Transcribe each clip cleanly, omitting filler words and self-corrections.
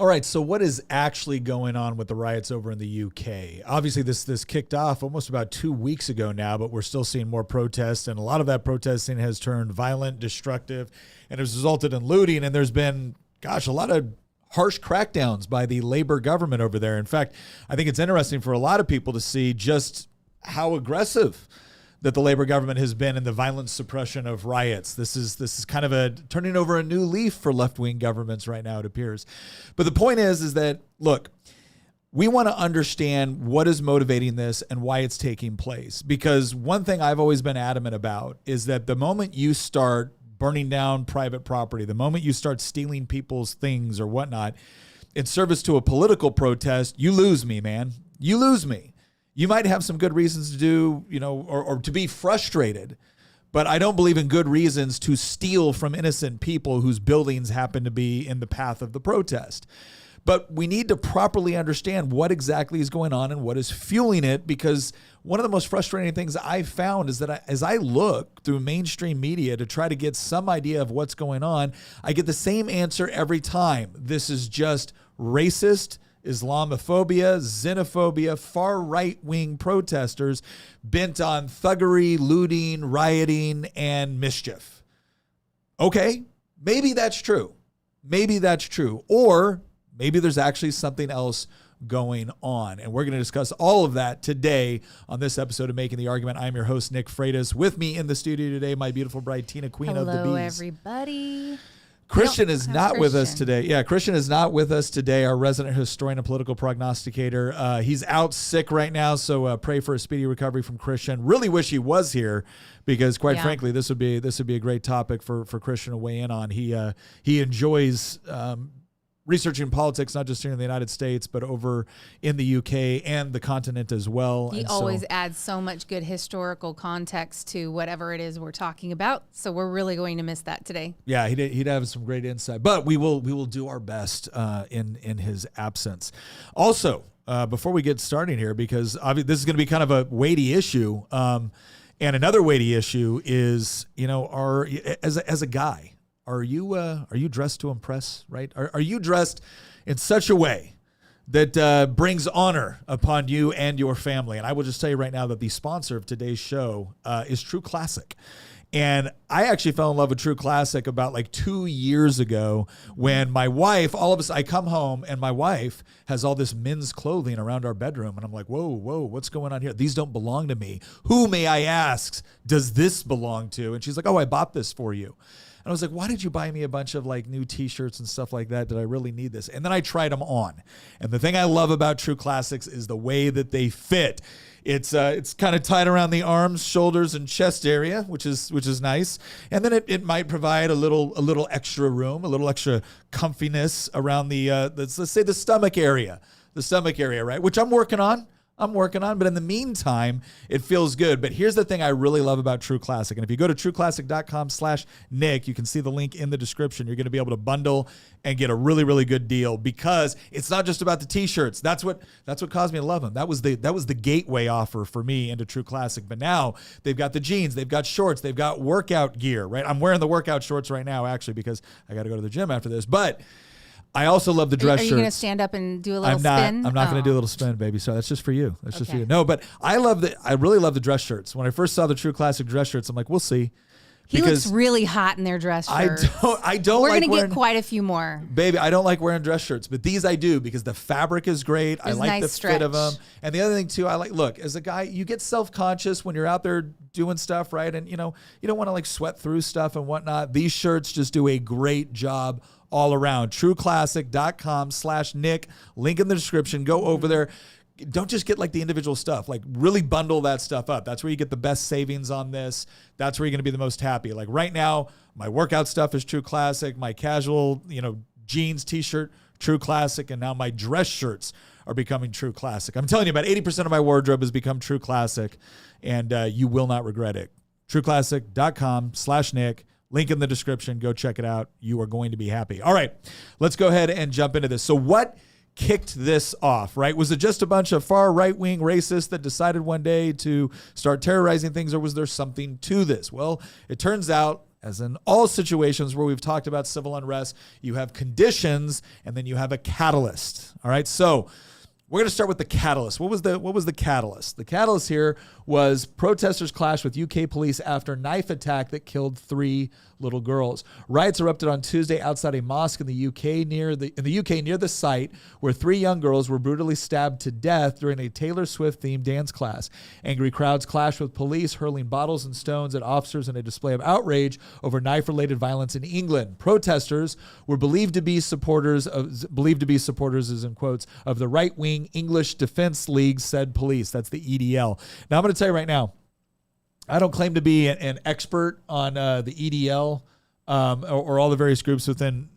All right, so what is actually going on with the riots over in the UK? Obviously, this kicked off almost about 2 weeks ago now, but we're still seeing more protests, and a lot of that protesting has turned violent, destructive, and has resulted in looting, and there's been, a lot of harsh crackdowns by the Labour government over there. In fact, I think it's interesting for a lot of people to see just how aggressive that the Labour government has been in the violent suppression of riots. This is kind of a turning over a new leaf for left-wing governments right now, it appears. But the point is that, look, we want to understand what is motivating this and why it's taking place. Because one thing I've always been adamant about is that the moment you start burning down private property, the moment you start stealing people's things or whatnot in service to a political protest, you lose me, man. You lose me. You might have some good reasons to do, or to be frustrated, but I don't believe in good reasons to steal from innocent people whose buildings happen to be in the path of the protest. But we need to properly understand what exactly is going on and what is fueling it, because one of the most frustrating things I've found is that as I look through mainstream media to try to get some idea of what's going on, I get the same answer every time. This is just racist, Islamophobia, xenophobia, far right-wing protesters bent on thuggery, looting, rioting, and mischief. Okay, maybe that's true. Maybe that's true. Or maybe there's actually something else going on. And we're going to discuss all of that today on this episode of Making the Argument. I'm your host, Nick Freitas. With me in the studio today, my beautiful bride, Tina, Queen of the Bees. Hello, everybody. Christian is not with us today. Yeah, Christian is not with us today, our resident historian and political prognosticator. He's out sick right now, so pray for a speedy recovery from Christian. Really wish he was here because, quite frankly, this would be a great topic for Christian to weigh in on. He enjoys researching politics, not just here in the United States, but over in the UK and the continent as well. He always adds so much good historical context to whatever it is we're talking about. So we're really going to miss that today. Yeah, he'd have some great insight, but we will do our best in his absence. Also, before we get started here, because obviously this is going to be kind of a weighty issue, and another weighty issue is, as a guy, are you dressed to impress, right? Are you dressed in such a way that brings honor upon you and your family? And I will just tell you right now that the sponsor of today's show is True Classic. And I actually fell in love with True Classic about 2 years ago when my wife, all of a sudden, I come home and my wife has all this men's clothing around our bedroom. And I'm like, whoa, what's going on here? These don't belong to me. Who, may I ask, does this belong to? And she's like, oh, I bought this for you. And I was like, why did you buy me a bunch of new t-shirts and stuff like that? Did I really need this? And then I tried them on. And the thing I love about True Classics is the way that they fit. It's kind of tied around the arms, shoulders, and chest area, which is nice. And then it might provide a little extra room, a little extra comfiness around the let's say the stomach area, right? Which I'm working on, but in the meantime, it feels good. But here's the thing I really love about True Classic. And if you go to trueclassic.com/Nick, you can see the link in the description. You're going to be able to bundle and get a really, really good deal, because it's not just about the t-shirts. That's what caused me to love them. That was the gateway offer for me into True Classic. But now they've got the jeans, they've got shorts, they've got workout gear, right? I'm wearing the workout shorts right now, actually, because I got to go to the gym after this. But I also love the dress shirts. Are you going to stand up and do a little spin? I'm not going to do a little spin, baby. So that's just for you. That's just for you. No, but I really love the dress shirts. When I first saw the True Classic dress shirts, I'm like, we'll see. He looks really hot in their dress shirts. I don't. We're going to get quite a few more. Baby, I don't like wearing dress shirts, but these I do, because the fabric is great. I like the fit of them. And the other thing too, look, as a guy, you get self-conscious when you're out there doing stuff, right? And you don't want to sweat through stuff and whatnot. These shirts just do a great job all around. trueclassic.com/Nick, link in the description. Go over there. Don't just get the individual stuff, really bundle that stuff up. That's where you get the best savings on this. That's where you're going to be the most happy. Right now, my workout stuff is True Classic. My casual, jeans, t-shirt, True Classic. And now my dress shirts are becoming True Classic. I'm telling you, about 80% of my wardrobe has become True Classic, and you will not regret it. trueclassic.com/Nick. Link in the description. Go check it out. You are going to be happy. All right, let's go ahead and jump into this. So what kicked this off, right? Was it just a bunch of far right-wing racists that decided one day to start terrorizing things, or was there something to this? Well, it turns out, as in all situations where we've talked about civil unrest, you have conditions and then you have a catalyst. All right. So we're going to start with the catalyst. What was the catalyst? The catalyst here was protesters clashed with UK police after knife attack that killed 3 little girls. Riots erupted on Tuesday outside a mosque in the UK near the site where 3 young girls were brutally stabbed to death during a Taylor Swift themed dance class. Angry crowds clashed with police, hurling bottles and stones at officers in a display of outrage over knife-related violence in England. Protesters were believed to be supporters as in quotes of the right-wing English Defence League, said police. That's the EDL. Now I'm going to tell you right now, I don't claim to be an expert on the EDL or all the various groups within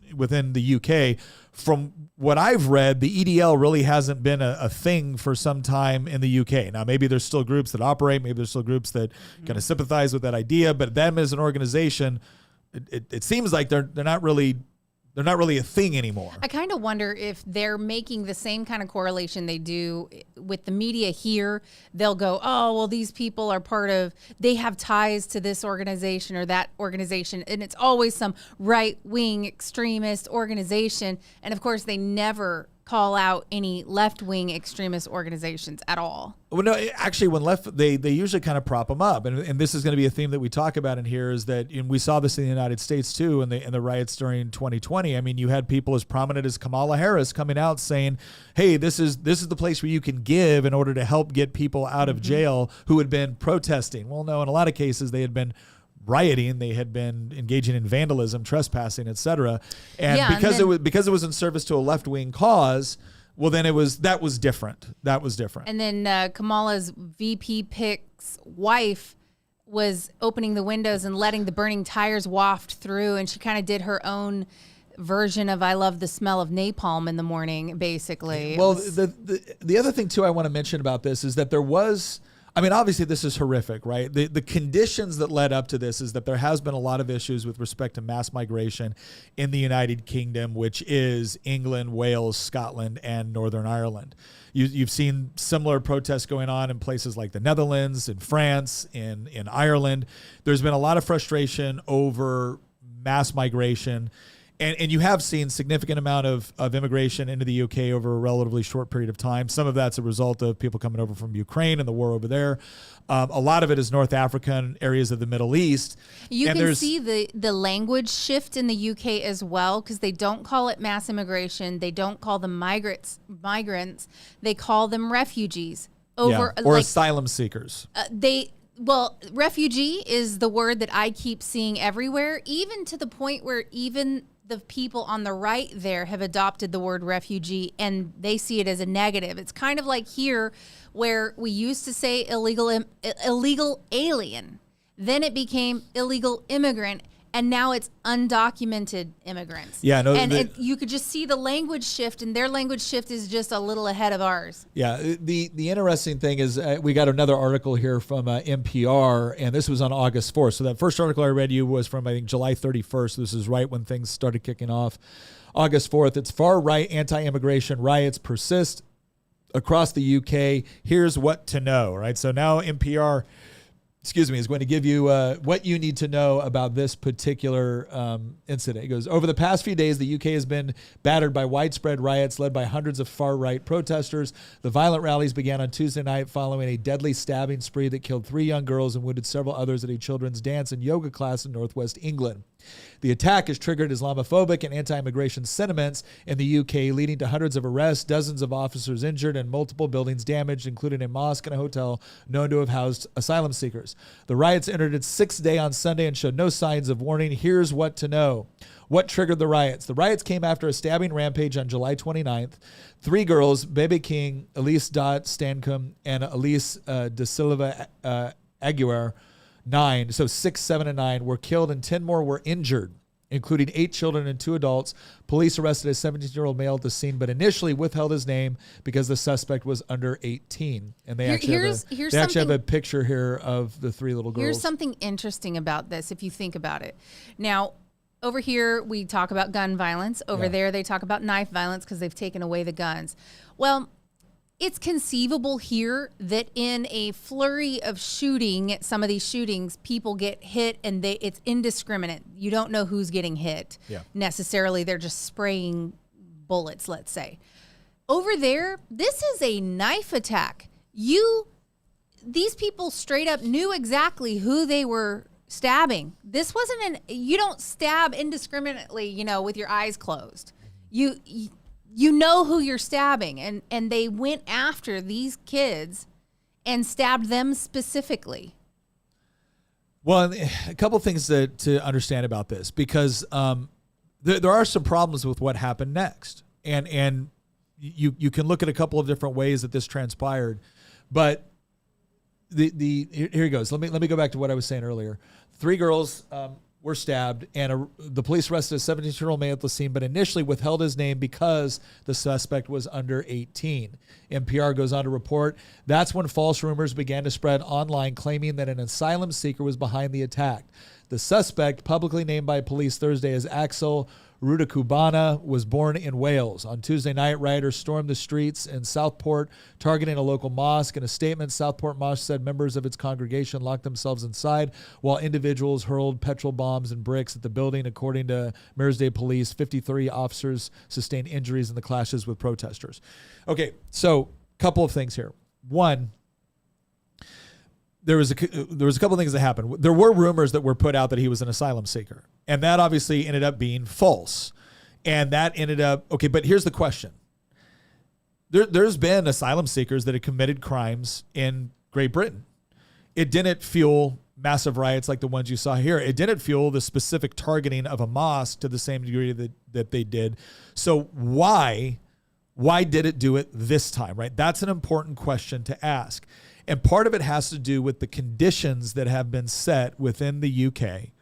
the UK. From what I've read, the EDL really hasn't been a thing for some time in the UK. Now, maybe there's still groups that operate. Maybe there's still groups that kind of sympathize with that idea. But them as an organization, it seems like they're not really a thing anymore. I kind of wonder if they're making the same kind of correlation they do with the media here. They'll go, oh, well, these people are they have ties to this organization or that organization. And it's always some right-wing extremist organization. And of course, they never call out any left-wing extremist organizations at all. Well, no, actually, when they usually kind of prop them up, and this is going to be a theme that we talk about in here. Is that, and we saw this in the United States too, in the riots during 2020. I mean, you had people as prominent as Kamala Harris coming out saying, "Hey, this is the place where you can give in order to help get people out of jail who had been protesting." Well, no, in a lot of cases they had been rioting, they had been engaging in vandalism, trespassing, etc. And because it was in service to a left-wing cause, well, then that was different. That was different. And then Kamala's VP pick's wife was opening the windows and letting the burning tires waft through, and she kind of did her own version of "I love the smell of napalm in the morning," basically. Well, the other thing too I want to mention about this is that there was, I mean, obviously this is horrific, right? The conditions that led up to this is that there has been a lot of issues with respect to mass migration in the United Kingdom, which is England, Wales, Scotland, and Northern Ireland. You've seen similar protests going on in places like the Netherlands, in France, in Ireland. There's been a lot of frustration over mass migration. And you have seen significant amount of immigration into the UK over a relatively short period of time. Some of that's a result of people coming over from Ukraine and the war over there. A lot of it is North African areas of the Middle East. You can see the language shift in the UK as well, because they don't call it mass immigration. They don't call them migrants. They call them refugees. Or asylum seekers. Refugee is the word that I keep seeing everywhere, even to the point where even the people on the right there have adopted the word refugee, and they see it as a negative. It's kind of like here where we used to say illegal alien, then it became illegal immigrant, and now it's undocumented immigrants. Yeah, no, you could just see the language shift, and their language shift is just a little ahead of ours. Yeah, the interesting thing is we got another article here from NPR, and this was on August 4th. So that first article I read you was from, I think, July 31st. This is right when things started kicking off. August 4th, it's far-right anti-immigration riots persist across the UK. Here's what to know, right? So now NPR is going to give you what you need to know about this particular incident. It goes, over the past few days, the UK has been battered by widespread riots led by hundreds of far-right protesters. The violent rallies began on Tuesday night following a deadly stabbing spree that killed 3 young girls and wounded several others at a children's dance and yoga class in northwest England. The attack has triggered Islamophobic and anti-immigration sentiments in the UK, leading to hundreds of arrests, dozens of officers injured, and multiple buildings damaged, including a mosque and a hotel known to have housed asylum seekers. The riots entered its 6th day on Sunday and showed no signs of warning. Here's what to know. What triggered the riots? The riots came after a stabbing rampage on July 29th. 3 girls, Bebe King, Elise Dot Stancombe, and Elise De Silva Aguirre, 9, so 6, 7, and 9 were killed, and 10 more were injured, including 8 children and 2 adults. Police arrested a 17-year-old male at the scene, but initially withheld his name because the suspect was under 18. And they actually have a picture here of the 3 little girls. Here's something interesting about this, if you think about it. Now, over here, we talk about gun violence. Over there, they talk about knife violence because they've taken away the guns. Well, it's conceivable here that in a flurry of shooting, some of these shootings, people get hit and it's indiscriminate. You don't know who's getting hit necessarily. They're just spraying bullets, let's say. Over there, this is a knife attack. These people straight up knew exactly who they were stabbing. This wasn't you don't stab indiscriminately, with your eyes closed. You know who you're stabbing, and they went after these kids and stabbed them specifically. Well, a couple of things to understand about this, because there are some problems with what happened next, and you can look at a couple of different ways that this transpired, but here he goes. Let me go back to what I was saying earlier. 3 girls were stabbed, and the police arrested a 17-year-old man at the scene, but initially withheld his name because the suspect was under 18. NPR goes on to report that's when false rumors began to spread online, claiming that an asylum seeker was behind the attack. The suspect, publicly named by police Thursday as Axel Rudakubana, was born in Wales. On Tuesday night, rioters stormed the streets in Southport, targeting a local mosque. In a statement, Southport Mosque said members of its congregation locked themselves inside, while individuals hurled petrol bombs and bricks at the building. According to Mersey police, 53 officers sustained injuries in the clashes with protesters. Okay, so a couple of things here. One, there was a couple of things that happened. There were rumors that were put out that he was an asylum seeker, and that obviously ended up being false. And that ended up, okay, but here's the question. There's been asylum seekers that have committed crimes in Great Britain. It didn't fuel massive riots like the ones you saw here. It didn't fuel the specific targeting of a mosque to the same degree that they did. So why did it do it this time, right? That's an important question to ask. And part of it has to do with the conditions that have been set within the UK.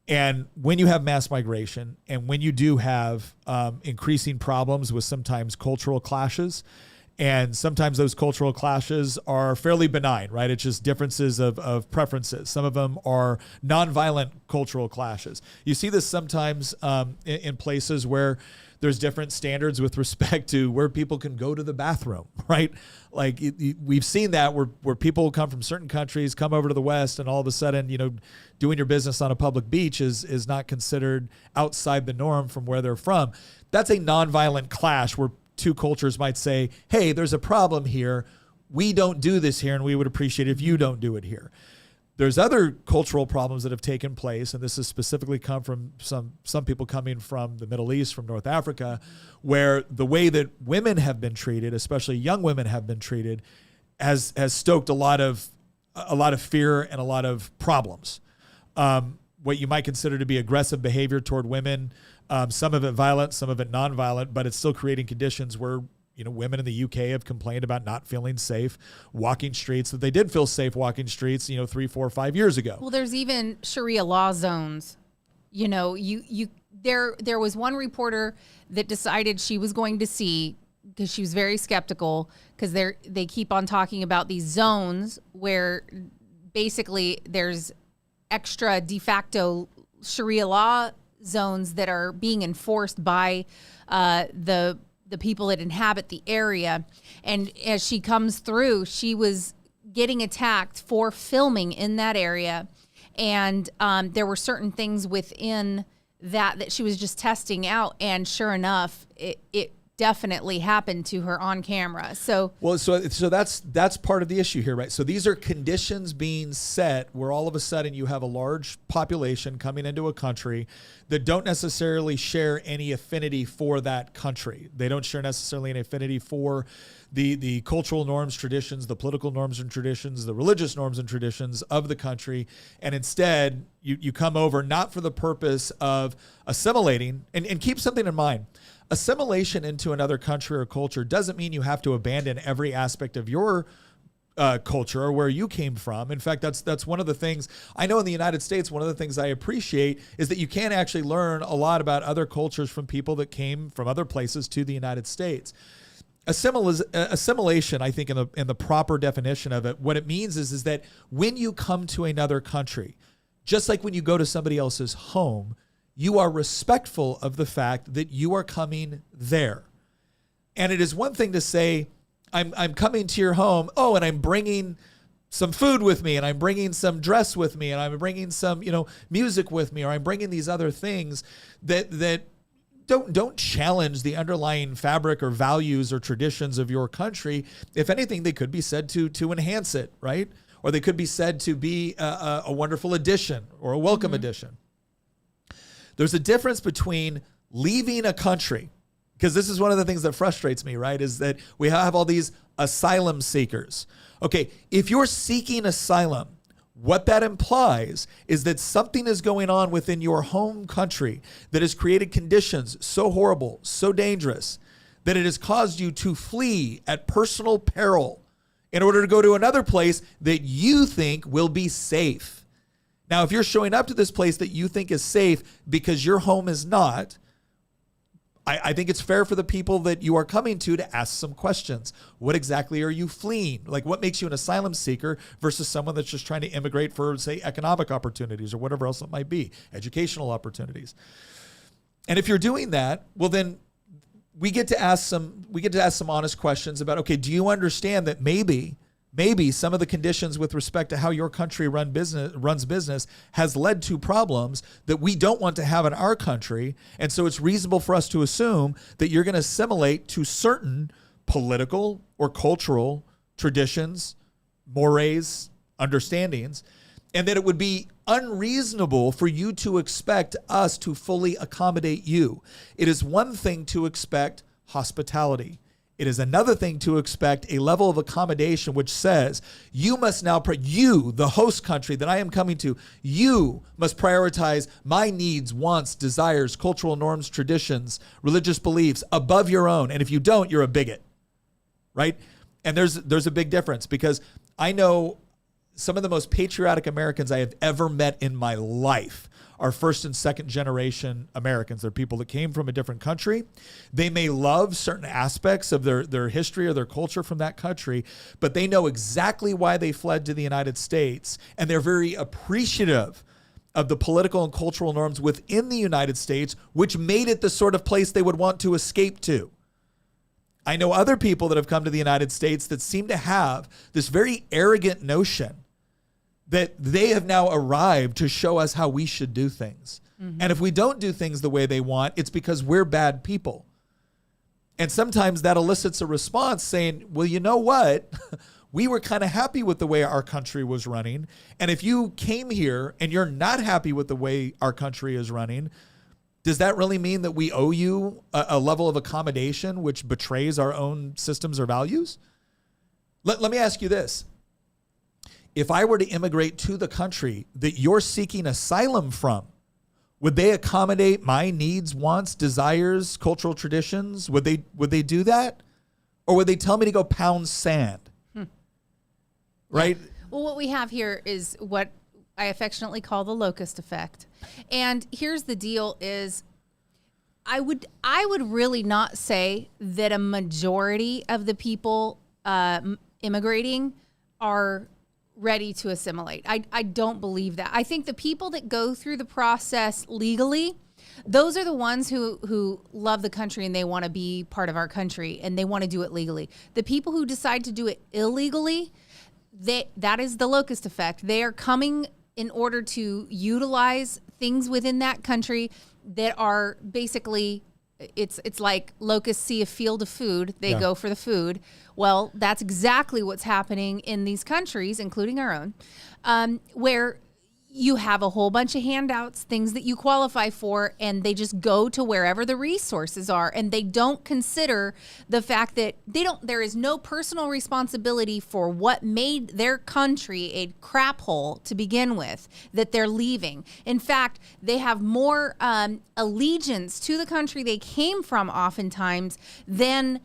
And when you have mass migration, and when you do have increasing problems with sometimes cultural clashes, and sometimes those cultural clashes are fairly benign, right? It's just differences of preferences. Some of them are nonviolent cultural clashes. You see this sometimes in places where there's different standards with respect to where people can go to the bathroom, right? Like we've seen that where people come from certain countries, come over to the West, and all of a sudden, doing your business on a public beach is not considered outside the norm from where they're from. That's a nonviolent clash where two cultures might say, hey, there's a problem here. We don't do this here, and we would appreciate it if you don't do it here. There's other cultural problems that have taken place, and this has specifically come from some people coming from the Middle East, from North Africa, where the way that women have been treated, especially young women have been treated, has stoked a lot of fear and a lot of problems. What you might consider to be aggressive behavior toward women, some of it violent, some of it nonviolent, but it's still creating conditions where women in the UK have complained about not feeling safe walking streets, that they did feel safe walking streets, 3, 4, 5 years ago. Well, there's even Sharia law zones. There was one reporter that decided she was going to see, because she was very skeptical, because they keep on talking about these zones where basically there's extra de facto Sharia law zones that are being enforced by the people that inhabit the area. And as she comes through, she was getting attacked for filming in that area. And there were certain things within that she was just testing out. And sure enough, it definitely happened to her on camera. So that's part of the issue here, right? So these are conditions being set where all of a sudden you have a large population coming into a country that don't necessarily share any affinity for that country. They don't share necessarily an affinity for the cultural norms, traditions, the political norms and traditions, the religious norms and traditions of the country. And instead, you come over not for the purpose of assimilating, and keep something in mind. Assimilation into another country or culture doesn't mean you have to abandon every aspect of your culture or where you came from. In fact, that's one of the things I know in the United States. One of the things I appreciate is that you can actually learn a lot about other cultures from people that came from other places to the United States. Assimilation, I think, in the proper definition of it, what it means is that when you come to another country, just like when you go to somebody else's home, you are respectful of the fact that you are coming there. And it is one thing to say, I'm coming to your home. Oh, and I'm bringing some food with me, and I'm bringing some dress with me, and I'm bringing some, music with me, or I'm bringing these other things that don't challenge the underlying fabric or values or traditions of your country. If anything, they could be said to enhance it, right? Or they could be said to be a wonderful addition or a welcome addition. There's a difference between leaving a country, because this is one of the things that frustrates me, right? Is that we have all these asylum seekers. Okay, if you're seeking asylum, what that implies is that something is going on within your home country that has created conditions so horrible, so dangerous, that it has caused you to flee at personal peril in order to go to another place that you think will be safe. Now, if you're showing up to this place that you think is safe because your home is not, I think it's fair for the people that you are coming to ask some questions. What exactly are you fleeing? Like, what makes you an asylum seeker versus someone that's just trying to immigrate for, say, economic opportunities or whatever else it might be, educational opportunities? And if you're doing that, well, then we get to ask some honest questions about, okay, do you understand that maybe some of the conditions with respect to how your country runs business has led to problems that we don't want to have in our country. And so it's reasonable for us to assume that you're going to assimilate to certain political or cultural traditions, mores, understandings, and that it would be unreasonable for you to expect us to fully accommodate you. It is one thing to expect hospitality. It is another thing to expect a level of accommodation which says you must now, you, the host country that I am coming to, you must prioritize my needs, wants, desires, cultural norms, traditions, religious beliefs above your own. And if you don't, you're a bigot, right? And there's a big difference, because I know some of the most patriotic Americans I have ever met in my life are first and second generation Americans. They're people that came from a different country. They may love certain aspects of their history or their culture from that country, but they know exactly why they fled to the United States, and they're very appreciative of the political and cultural norms within the United States, which made it the sort of place they would want to escape to. I know other people that have come to the United States that seem to have this very arrogant notion that they have now arrived to show us how we should do things. Mm-hmm. And if we don't do things the way they want, it's because we're bad people. And sometimes that elicits a response saying, well, you know what? We were kind of happy with the way our country was running. And if you came here and you're not happy with the way our country is running, does that really mean that we owe you a level of accommodation which betrays our own systems or values? Let me ask you this. If I were to immigrate to the country that you're seeking asylum from, would they accommodate my needs, wants, desires, cultural traditions? Would they do that? Or would they tell me to go pound sand? Right? Yeah. Well, what we have here is what I affectionately call the locust effect. And here's the deal is I would really not say that a majority of the people immigrating are ready to assimilate. I don't believe that. I think the people that go through the process legally, those are the ones who love the country and they want to be part of our country and they want to do it legally. The people who decide to do it illegally, that is the locust effect. They are coming in order to utilize things within that country that are basically, it's like locusts see a field of food, they go for the food. Well, that's exactly what's happening in these countries, including our own, where you have a whole bunch of handouts, things that you qualify for, and they just go to wherever the resources are. And they don't consider the fact that there is no personal responsibility for what made their country a crap hole to begin with, that they're leaving. In fact, they have more allegiance to the country they came from oftentimes than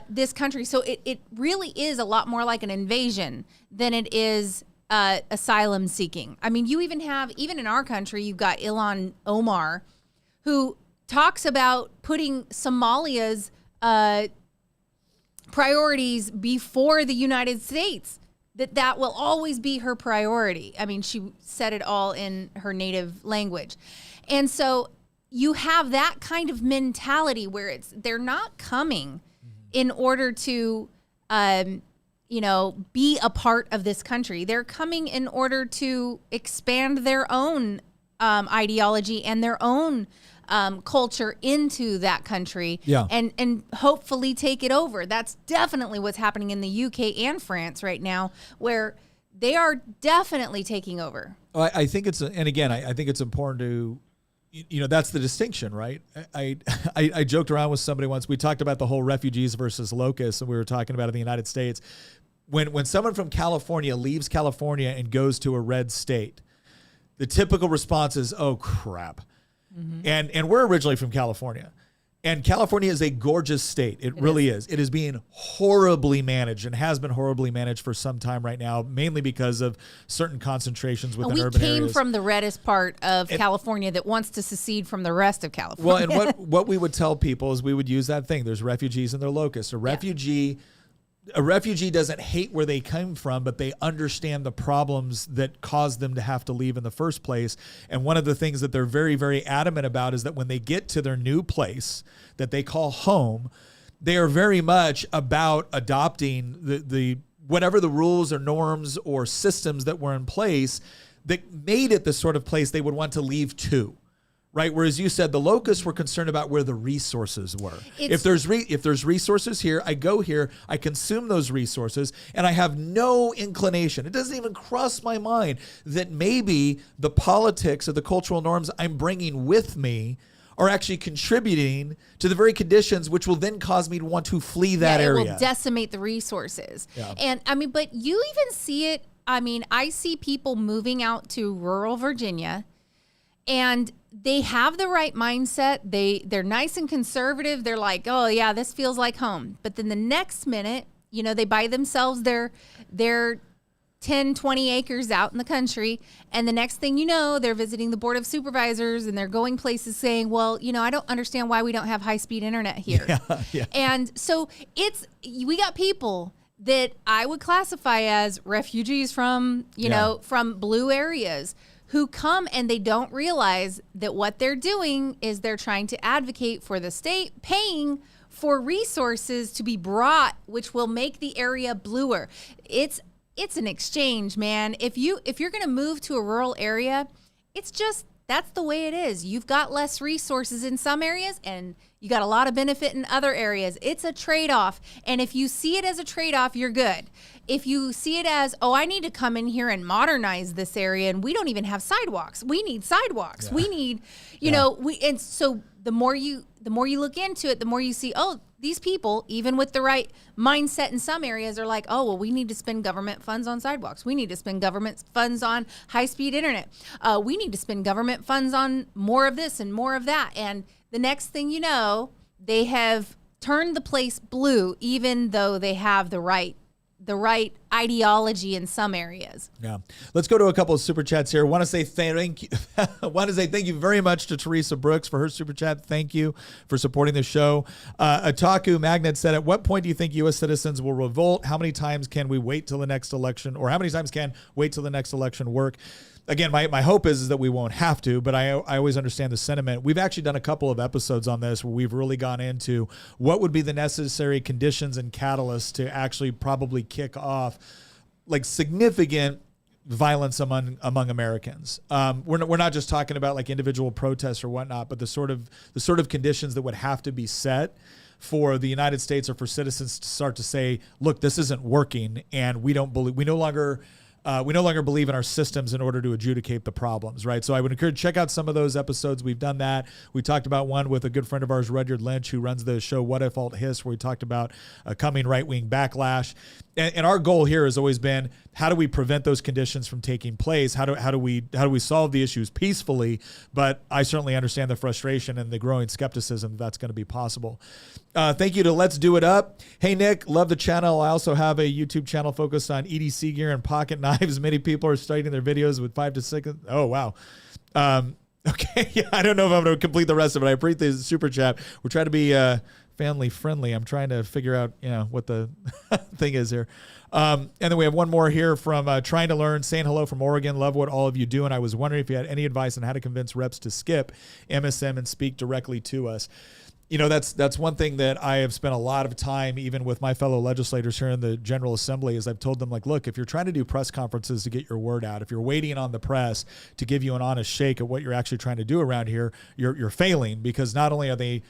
this country. So it really is a lot more like an invasion than it is asylum seeking. I mean, you even in our country, you've got Ilhan Omar, who talks about putting Somalia's priorities before the United States, that will always be her priority. I mean, she said it all in her native language. And so you have that kind of mentality where they're not coming in order to be a part of this country. They're coming in order to expand their own ideology and their own culture into that country, and hopefully take it over. That's definitely what's happening in the UK and France right now, where they are definitely taking over. I think it's, and again, I think it's important to, that's the distinction, right? I joked around with somebody once. We talked about the whole refugees versus locusts, and we were talking about in the United States. When someone from California leaves California and goes to a red state, the typical response is, oh, crap. Mm-hmm. And we're originally from California. And California is a gorgeous state. It really is. It is being horribly managed and has been horribly managed for some time right now, mainly because of certain concentrations within urban areas. We came from the reddest part of California that wants to secede from the rest of California. Well, and what we would tell people is we would use that thing. There's refugees and they're locusts. A refugee doesn't hate where they came from, but they understand the problems that caused them to have to leave in the first place. And one of the things that they're very, very adamant about is that when they get to their new place that they call home, they are very much about adopting the whatever the rules or norms or systems that were in place that made it the sort of place they would want to leave to. Right. Whereas you said the locusts were concerned about where the resources were. If there's resources here, I go here, I consume those resources, and I have no inclination. It doesn't even cross my mind that maybe the politics of the cultural norms I'm bringing with me are actually contributing to the very conditions which will then cause me to want to flee that area. It will decimate the resources. Yeah. And but you even see it. I see people moving out to rural Virginia, and they have the right mindset. They're nice and conservative. They're like, oh yeah, this feels like home. But then the next minute, they buy themselves their 10, 20 acres out in the country. And the next thing you know, they're visiting the board of supervisors and they're going places saying, well, I don't understand why we don't have high-speed internet here. Yeah. And so we got people that I would classify as refugees from, from blue areas, who come and they don't realize that what they're doing is they're trying to advocate for the state paying for resources to be brought, which will make the area bluer. It's an exchange, man. If you're going to move to a rural area, that's the way it is. You've got less resources in some areas and you got a lot of benefit in other areas. It's a trade-off. And if you see it as a trade-off, you're good. If you see it as, oh, I need to come in here and modernize this area and we don't even have sidewalks. We need sidewalks. Yeah. We need, and so the more you look into it, the more you see, oh, these people, even with the right mindset in some areas, are like, oh, well, we need to spend government funds on sidewalks. We need to spend government funds on high-speed internet. We need to spend government funds on more of this and more of that. And the next thing you know, they have turned the place blue, even though they have the right ideology in some areas. Yeah. Let's go to a couple of super chats here. I want to say thank you very much to Teresa Brooks for her super chat. Thank you for supporting the show. Otaku Magnet said, at what point do you think U.S. citizens will revolt? How many times can we wait till the next election, or how many times can wait till the next election work? Again, my hope is that we won't have to, but I always understand the sentiment. We've actually done a couple of episodes on this where we've really gone into what would be the necessary conditions and catalysts to actually probably kick off like significant violence among Americans. We're not just talking about like individual protests or whatnot, but the sort of conditions that would have to be set for the United States or for citizens to start to say, look, this isn't working, and we no longer believe in our systems in order to adjudicate the problems, right? So I would encourage, check out some of those episodes. We've done that. We talked about one with a good friend of ours, Rudyard Lynch, who runs the show What If Alt Hiss, where we talked about a coming right-wing backlash. And our goal here has always been, how do we prevent those conditions from taking place? How do we solve the issues peacefully? But I certainly understand the frustration and the growing skepticism that's going to be possible. Thank you to Let's Do It Up. Hey, Nick, love the channel. I also have a YouTube channel focused on EDC gear and pocket knives. Many people are starting their videos with 5 to 6. Oh, wow. Okay, yeah, I don't know if I'm going to complete the rest of it. I appreciate the super chat. We're trying to be family friendly. I'm trying to figure out, what the thing is here. And then we have one more here from Trying to Learn, saying hello from Oregon. Love what all of you do. And I was wondering if you had any advice on how to convince reps to skip MSM and speak directly to us. That's one thing that I have spent a lot of time, even with my fellow legislators here in the General Assembly, is I've told them, like, look, if you're trying to do press conferences to get your word out, if you're waiting on the press to give you an honest shake at what you're actually trying to do around here, you're failing, because not only are they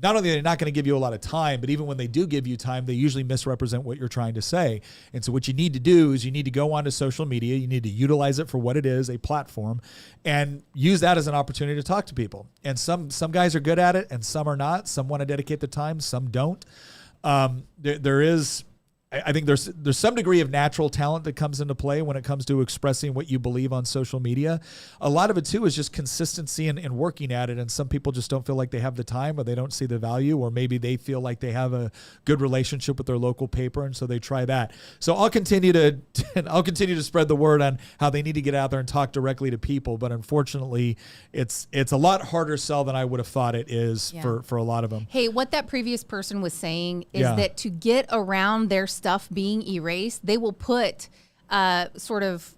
not going to give you a lot of time, but even when they do give you time, they usually misrepresent what you're trying to say. And so what you need to do is you need to go onto social media. You need to utilize it for what it is, a platform, and use that as an opportunity to talk to people. And some guys are good at it and some are not. Some want to dedicate the time, some don't. I think there's some degree of natural talent that comes into play when it comes to expressing what you believe on social media. A lot of it too is just consistency and working at it. And some people just don't feel like they have the time, or they don't see the value, or maybe they feel like they have a good relationship with their local paper, and so they try that. So I'll continue to spread the word on how they need to get out there and talk directly to people. But unfortunately, it's a lot harder sell than I would have thought it is for a lot of them. Hey, what that previous person was saying is that to get around their stuff being erased, they will put sort of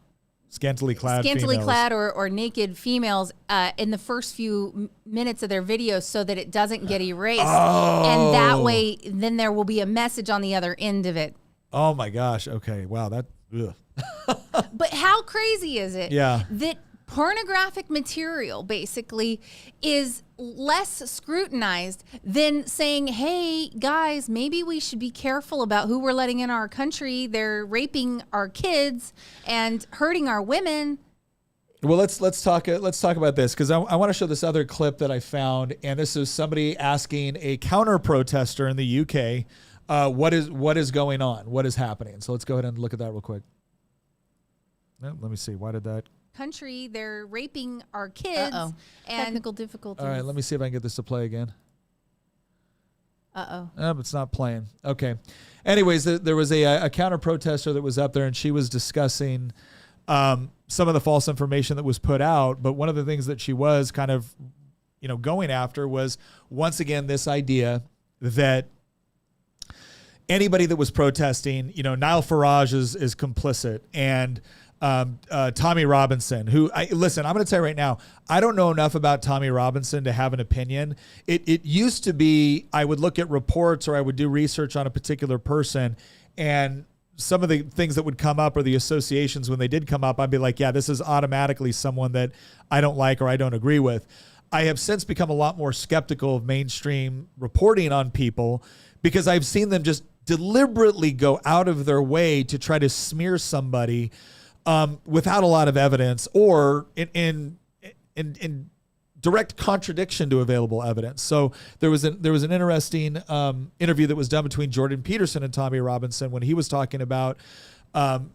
scantily clad or naked females in the first few minutes of their videos so that it doesn't get erased. And that way, then there will be a message on the other end of it. Oh my gosh. Okay. Wow. But how crazy is it that pornographic material basically is less scrutinized than saying, hey guys, maybe we should be careful about who we're letting in our country. They're raping our kids and hurting our women. Well, let's talk about this, because I want to show this other clip that I found, and this is somebody asking a counter protester in the UK what is going on, what is happening. So let's go ahead and look at that real quick. Let me see. Why did that country? They're raping our kids. And technical difficulties. All right, let me see if I can get this to play again. But it's not playing. Okay. Anyways, there was a counter protester that was up there, and she was discussing some of the false information that was put out. But one of the things that she was kind of, going after was, once again, this idea that anybody that was protesting, Nile Farage is complicit, and Tommy Robinson, who listen, I'm going to tell you right now, I don't know enough about Tommy Robinson to have an opinion. It used to be, I would look at reports or I would do research on a particular person, and some of the things that would come up, or the associations when they did come up, I'd be like, yeah, this is automatically someone that I don't like or I don't agree with. I have since become a lot more skeptical of mainstream reporting on people, because I've seen them just deliberately go out of their way to try to smear somebody without a lot of evidence, or in direct contradiction to available evidence. So there was an interesting interview that was done between Jordan Peterson and Tommy Robinson when he was talking about an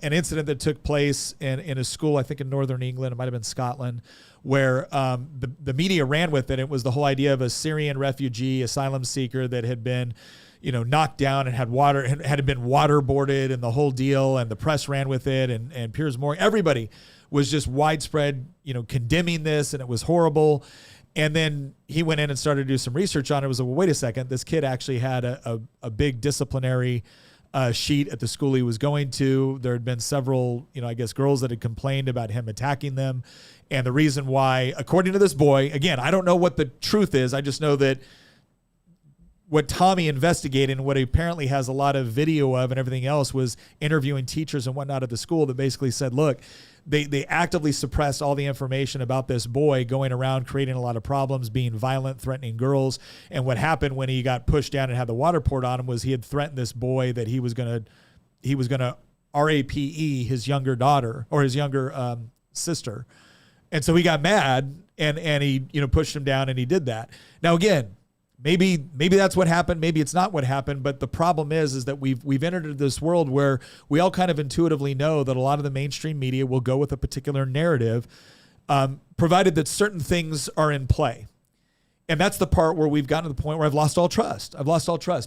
incident that took place in a school, I think in Northern England, it might have been Scotland, where the media ran with it. It was the whole idea of a Syrian refugee, asylum seeker that had been knocked down and had been waterboarded, and the whole deal, and the press ran with it, and Piers Morgan, everybody was just widespread, condemning this, and it was horrible. And then he went in and started to do some research on it. It was like, well, wait a second, this kid actually had a big disciplinary sheet at the school he was going to. There had been several, I guess, girls that had complained about him attacking them. And the reason why, according to this boy, again, I don't know what the truth is. I just know that what Tommy investigated, and what he apparently has a lot of video of and everything else, was interviewing teachers and whatnot at the school that basically said, look, they actively suppressed all the information about this boy going around creating a lot of problems, being violent, threatening girls. And what happened when he got pushed down and had the water poured on him was he had threatened this boy that he was going to rape his younger daughter, or his younger sister. And so he got mad and he, pushed him down, and he did that. Now, again, maybe that's what happened. Maybe it's not what happened. But the problem is that we've entered this world where we all kind of intuitively know that a lot of the mainstream media will go with a particular narrative, provided that certain things are in play. And that's the part where we've gotten to the point where I've lost all trust.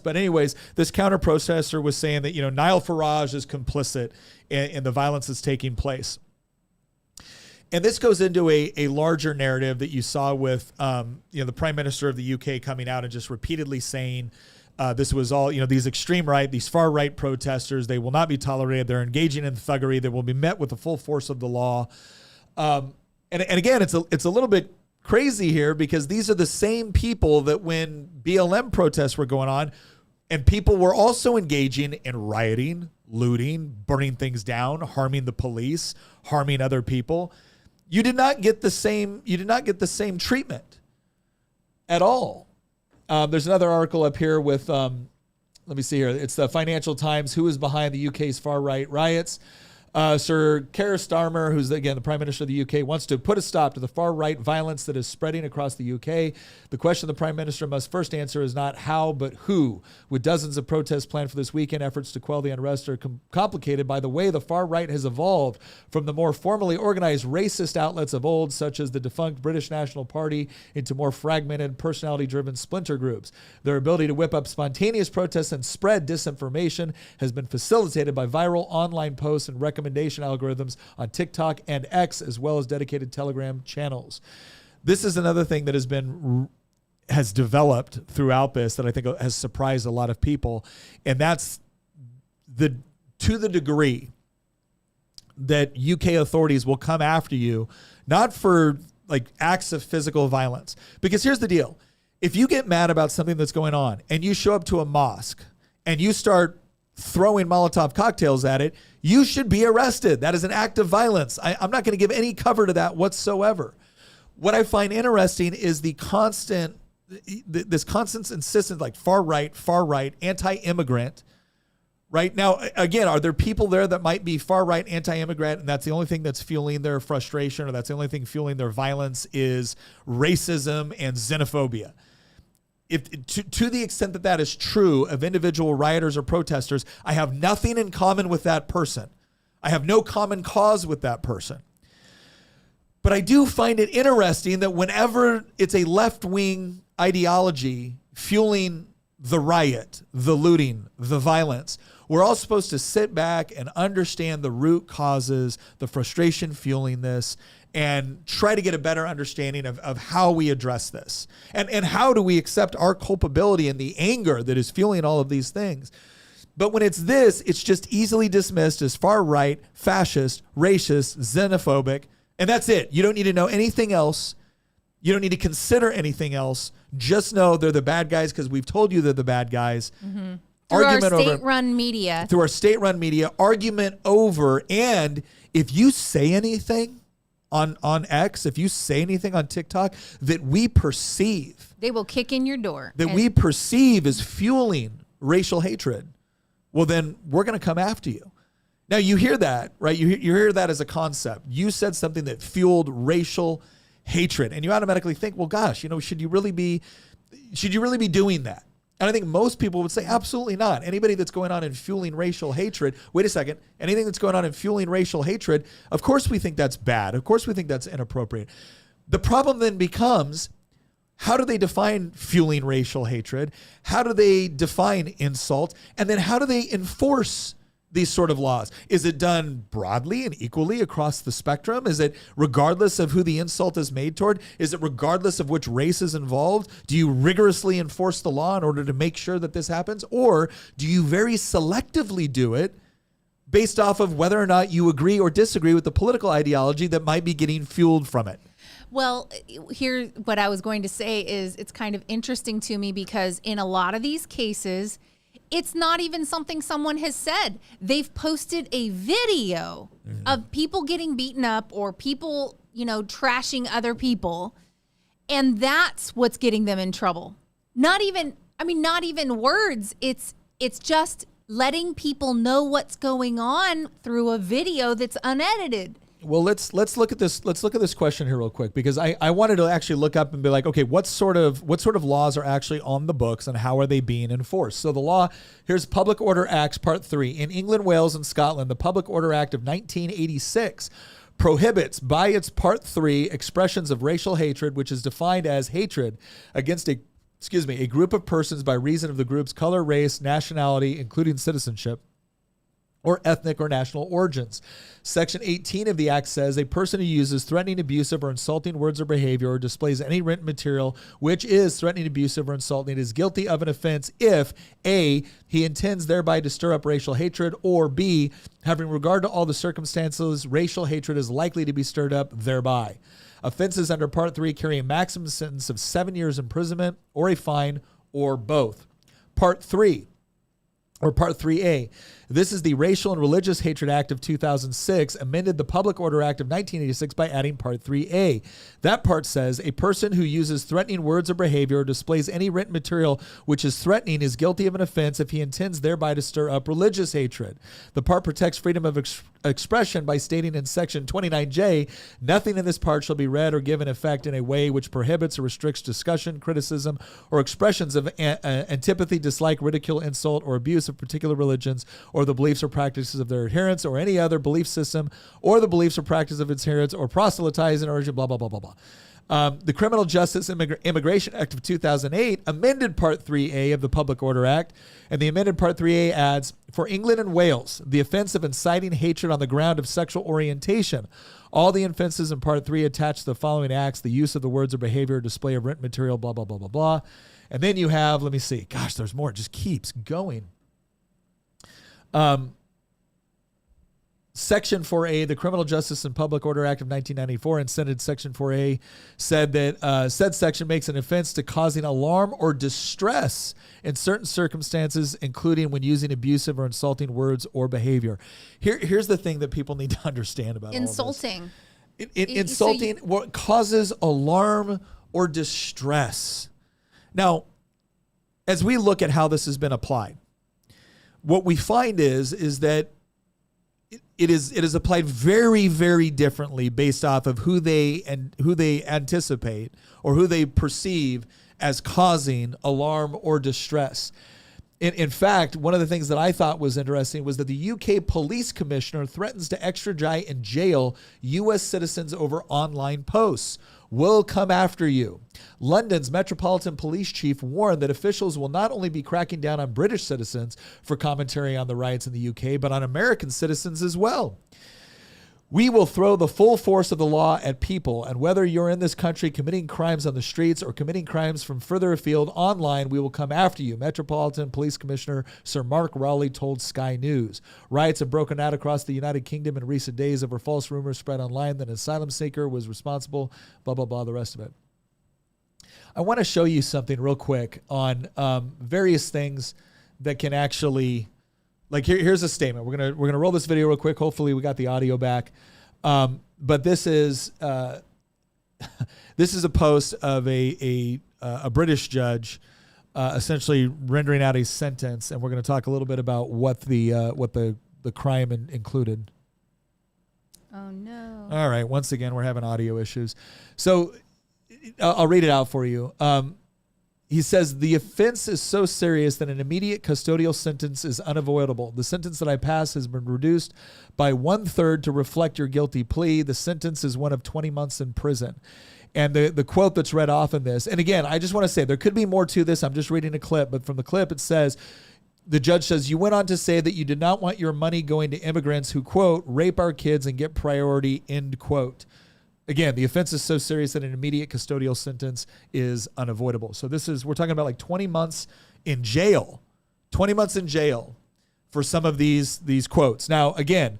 But anyways, this counter protester was saying that, Nile Farage is complicit in the violence that's taking place. And this goes into a larger narrative that you saw with, the Prime Minister of the UK coming out and just repeatedly saying this was all, these extreme right, these far right protesters, they will not be tolerated. They're engaging in thuggery. They will be met with the full force of the law. And again, it's a little bit crazy here because these are the same people that when BLM protests were going on and people were also engaging in rioting, looting, burning things down, harming the police, harming other people. You did not get the same treatment at all. There's another article up here with, let me see here. It's the Financial Times. Who is behind the UK's far-right riots? Sir Keir Starmer, who's, again, the Prime Minister of the UK, wants to put a stop to the far-right violence that is spreading across the UK. The question the Prime Minister must first answer is not how, but who. With dozens of protests planned for this weekend, efforts to quell the unrest are complicated by the way the far-right has evolved from the more formally organized racist outlets of old, such as the defunct British National Party, into more fragmented, personality-driven splinter groups. Their ability to whip up spontaneous protests and spread disinformation has been facilitated by viral online posts and recommendation algorithms on TikTok and X, as well as dedicated Telegram channels. This is another thing that has developed throughout this that I think has surprised a lot of people, and that's to the degree that UK authorities will come after you, not for like acts of physical violence. Because here's the deal. If you get mad about something that's going on and you show up to a mosque and you start throwing Molotov cocktails at it, you should be arrested. That is an act of violence. I'm not going to give any cover to that whatsoever. What I find interesting is this constant insistence, like far right, anti-immigrant. Right now, again, are there people there that might be far right, anti-immigrant, and that's the only thing that's fueling their frustration, or that's the only thing fueling their violence is racism and xenophobia? If to the extent that that is true of individual rioters or protesters, I have nothing in common with that person. I have no common cause with that person. But I do find it interesting that whenever it's a left-wing ideology fueling the riot, the looting, the violence, we're all supposed to sit back and understand the root causes, the frustration fueling this, and try to get a better understanding of how we address this. And how do we accept our culpability and the anger that is fueling all of these things. But when it's this, it's just easily dismissed as far right, fascist, racist, xenophobic, and that's it. You don't need to know anything else. You don't need to consider anything else. Just know they're the bad guys because we've told you they're the bad guys. Mm-hmm. Through our state-run media. Through our state-run media, argument over. And if you say anything on X, if you say anything on TikTok that we perceive, they will kick in your door. That we perceive as fueling racial hatred, well, then we're going to come after you. Now, you hear that, right? You hear that as a concept. You said something that fueled racial hatred, and you automatically think, well, gosh, should you really be doing that? And I think most people would say, absolutely not. Anybody that's going on and fueling racial hatred, wait a second, anything that's going on and fueling racial hatred, of course we think that's bad. Of course we think that's inappropriate. The problem then becomes, how do they define fueling racial hatred? How do they define insult? And then how do they enforce these sort of laws? Is it done broadly and equally across the spectrum? Is it regardless of who the insult is made toward? Is it regardless of which race is involved? Do you rigorously enforce the law in order to make sure that this happens? Or do you very selectively do it based off of whether or not you agree or disagree with the political ideology that might be getting fueled from it? Well, here, what I was going to say is it's kind of interesting to me because in a lot of these cases, it's not even something someone has said. They've posted a video of people getting beaten up or people, trashing other people. And that's what's getting them in trouble. Not even words. It's just letting people know what's going on through a video that's unedited. Well, let's look at this. Let's look at this question here real quick, because I wanted to actually look up and be like, okay, what sort of laws are actually on the books and how are they being enforced? So the law, here's Public Order Acts Part 3. In England, Wales, and Scotland, the Public Order Act of 1986 prohibits by its Part 3 expressions of racial hatred, which is defined as hatred against a group of persons by reason of the group's color, race, nationality, including citizenship, or ethnic or national origins. Section 18 of the Act says a person who uses threatening, abusive, or insulting words or behavior or displays any written material which is threatening, abusive, or insulting is guilty of an offense if A, he intends thereby to stir up racial hatred, or B, having regard to all the circumstances, racial hatred is likely to be stirred up thereby. Offenses under Part 3 carry a maximum sentence of 7 years imprisonment or a fine or both. Part 3, or Part 3A. This is the Racial and Religious Hatred Act of 2006, amended the Public Order Act of 1986 by adding Part 3A. That part says a person who uses threatening words or behavior or displays any written material which is threatening is guilty of an offense if he intends thereby to stir up religious hatred. The part protects freedom of expression by stating in Section 29J, nothing in this part shall be read or given effect in a way which prohibits or restricts discussion, criticism, or expressions of antipathy, dislike, ridicule, insult, or abuse of particular religions or the beliefs or practices of their adherents or any other belief system or the beliefs or practice of its adherents or proselytize in origin, blah, blah, blah, blah, blah. The Criminal Justice Immigration Act of 2008 amended Part 3A of the Public Order Act, and the amended Part 3A adds, for England and Wales, the offense of inciting hatred on the ground of sexual orientation. All the offenses in Part 3 attach to the following acts, the use of the words or behavior, display of written material, blah, blah, blah, blah, blah. And then you have, let me see, gosh, there's more. It just keeps going. Section 4A, the Criminal Justice and Public Order Act of 1994, and Section 4A said that said section makes an offense to causing alarm or distress in certain circumstances, including when using abusive or insulting words or behavior. Here's the thing that people need to understand about insulting. All of this. Insulting what causes alarm or distress. Now, as we look at how this has been applied, what we find is that it is applied very, very differently based off of who they anticipate or who they perceive as causing alarm or distress. In fact, one of the things that I thought was interesting was that the UK police commissioner threatens to extradite and jail U.S. citizens over online posts. Will come after you. London's Metropolitan Police Chief warned that officials will not only be cracking down on British citizens for commentary on the riots in the UK, but on American citizens as well. We will throw the full force of the law at people, and whether you're in this country committing crimes on the streets or committing crimes from further afield online, we will come after you, Metropolitan Police Commissioner Sir Mark Rowley told Sky News. Riots have broken out across the United Kingdom in recent days over false rumors spread online that an asylum seeker was responsible, blah, blah, blah, the rest of it. I want to show you something real quick on various things that can actually... Like here's a statement. We're gonna roll this video real quick. Hopefully we got the audio back. But this is this is a post of a British judge essentially rendering out a sentence, and we're going to talk a little bit about what the crime included. Oh no! All right. Once again, we're having audio issues, so I'll read it out for you. He says, the offense is so serious that an immediate custodial sentence is unavoidable. The sentence that I pass has been reduced by 1/3 to reflect your guilty plea. The sentence is one of 20 months in prison. And the quote that's read off in this, and again, I just want to say there could be more to this. I'm just reading a clip, but from the clip it says, the judge says, you went on to say that you did not want your money going to immigrants who, quote, rape our kids and get priority, end quote. Again, the offense is so serious that an immediate custodial sentence is unavoidable. So we're talking about like 20 months in jail, 20 months in jail for some of these quotes. Now, again,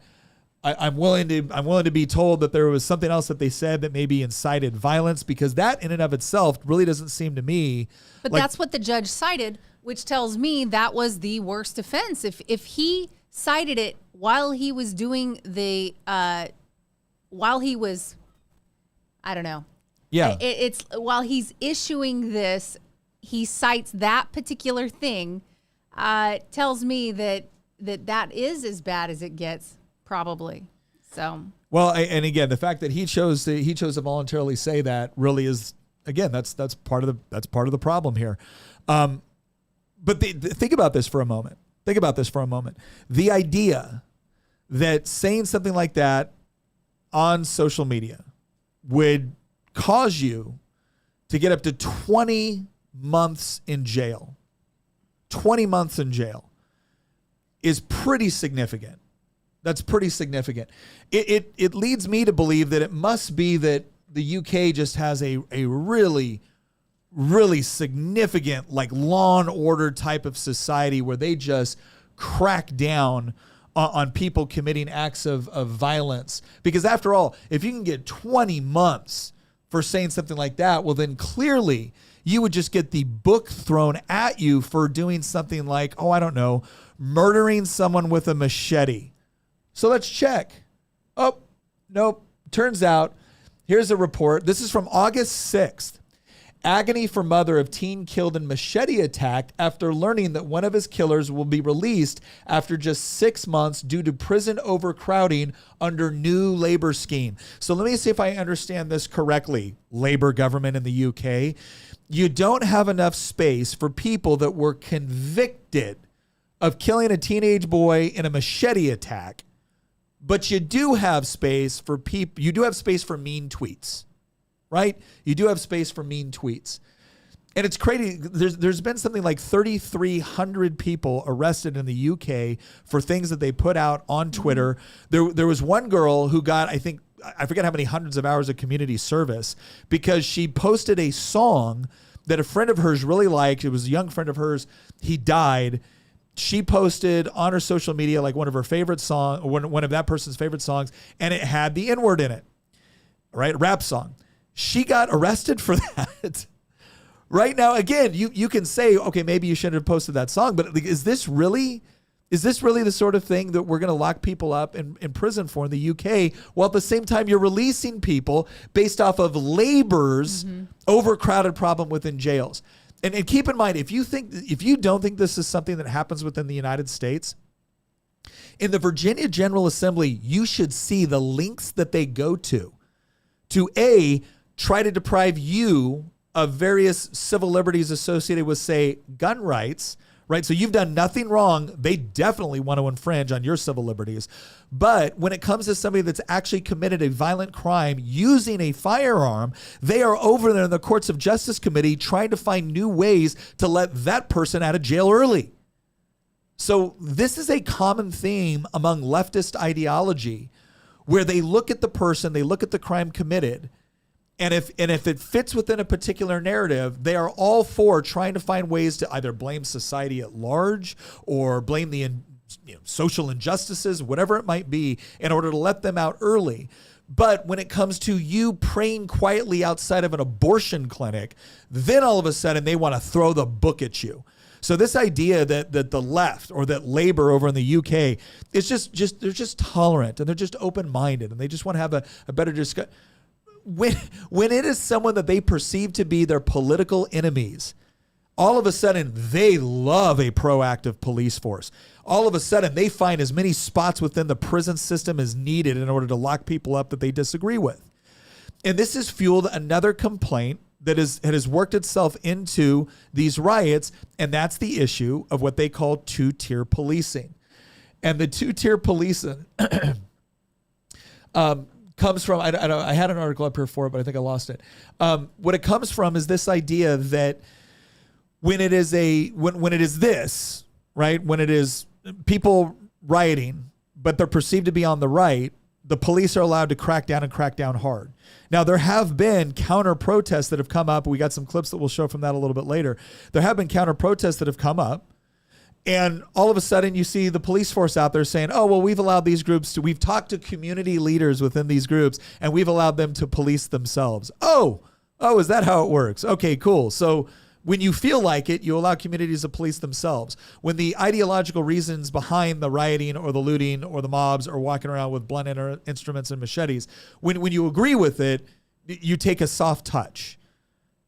I'm willing to be told that there was something else that they said that maybe incited violence, because that in and of itself really doesn't seem to me. But that's what the judge cited, which tells me that was the worst offense. If he cited it while he was doing I don't know. Yeah. It's while he's issuing this, he cites that particular thing. Tells me that is as bad as it gets, probably. So. Well, and again, the fact that he chose to voluntarily say that really is, again, that's part of the problem here. But think about this for a moment. The idea that saying something like that on social media would cause you to get up to 20 months in jail. 20 months in jail is pretty significant. That's pretty significant. It leads me to believe that it must be that the UK just has a really, really significant like law and order type of society where they just crack down on people committing acts of violence. Because after all, if you can get 20 months for saying something like that, well, then clearly you would just get the book thrown at you for doing something like, oh, I don't know, murdering someone with a machete. So let's check. Oh, nope. Turns out, here's a report. This is from August 6th. Agony for mother of teen killed in machete attack after learning that one of his killers will be released after just 6 months due to prison overcrowding under new labor scheme. So let me see if I understand this correctly. Labor government in the UK. You don't have enough space for people that were convicted of killing a teenage boy in a machete attack. But you do have space for people. You do have space for mean tweets, right? You do have space for mean tweets. And it's crazy. There's been something like 3,300 people arrested in the UK for things that they put out on Twitter. There was one girl who got, I forget how many hundreds of hours of community service because she posted a song that a friend of hers really liked. It was a young friend of hers. He died. She posted on her social media like one of her favorite songs, one of that person's favorite songs, and it had the N-word in it, right? Rap song. She got arrested for that. Right now, again, you can say, okay, maybe you shouldn't have posted that song, but is this really the sort of thing that we're going to lock people up in prison for in the UK, while at the same time you're releasing people based off of labor's overcrowded problem within jails? And keep in mind, if you don't think this is something that happens within the United States, in the Virginia General Assembly, you should see the links that they go to A, try to deprive you of various civil liberties associated with, say, gun rights, right? So you've done nothing wrong. They definitely want to infringe on your civil liberties. But when it comes to somebody that's actually committed a violent crime using a firearm, they are over there in the Courts of Justice Committee trying to find new ways to let that person out of jail early. So this is a common theme among leftist ideology where they look at the person, they look at the crime committed, and if it fits within a particular narrative, they are all for trying to find ways to either blame society at large or blame the social injustices, whatever it might be, in order to let them out early. But when it comes to you praying quietly outside of an abortion clinic, then all of a sudden they want to throw the book at you. So this idea that the left or that labor over in the UK is just they're just tolerant and they're just open-minded and they just want to have a better discussion. When it is someone that they perceive to be their political enemies, all of a sudden they love a proactive police force. All of a sudden they find as many spots within the prison system as needed in order to lock people up that they disagree with. And this has fueled another complaint that has worked itself into these riots, and that's the issue of what they call two-tier policing. And the two-tier policing comes from, I had an article up here for it, but I think I lost it. What it comes from is this idea that when it is this, right, when it is people rioting, but they're perceived to be on the right, the police are allowed to crack down hard. Now, there have been counter protests that have come up. We got some clips that we'll show from that a little bit later. There have been counter protests that have come up. And all of a sudden you see the police force out there saying, oh, well, we've allowed these groups we've talked to community leaders within these groups and we've allowed them to police themselves. Oh, is that how it works? Okay, cool. So when you feel like it, you allow communities to police themselves. When the ideological reasons behind the rioting or the looting or the mobs are walking around with blunt instruments and machetes, when you agree with it, you take a soft touch.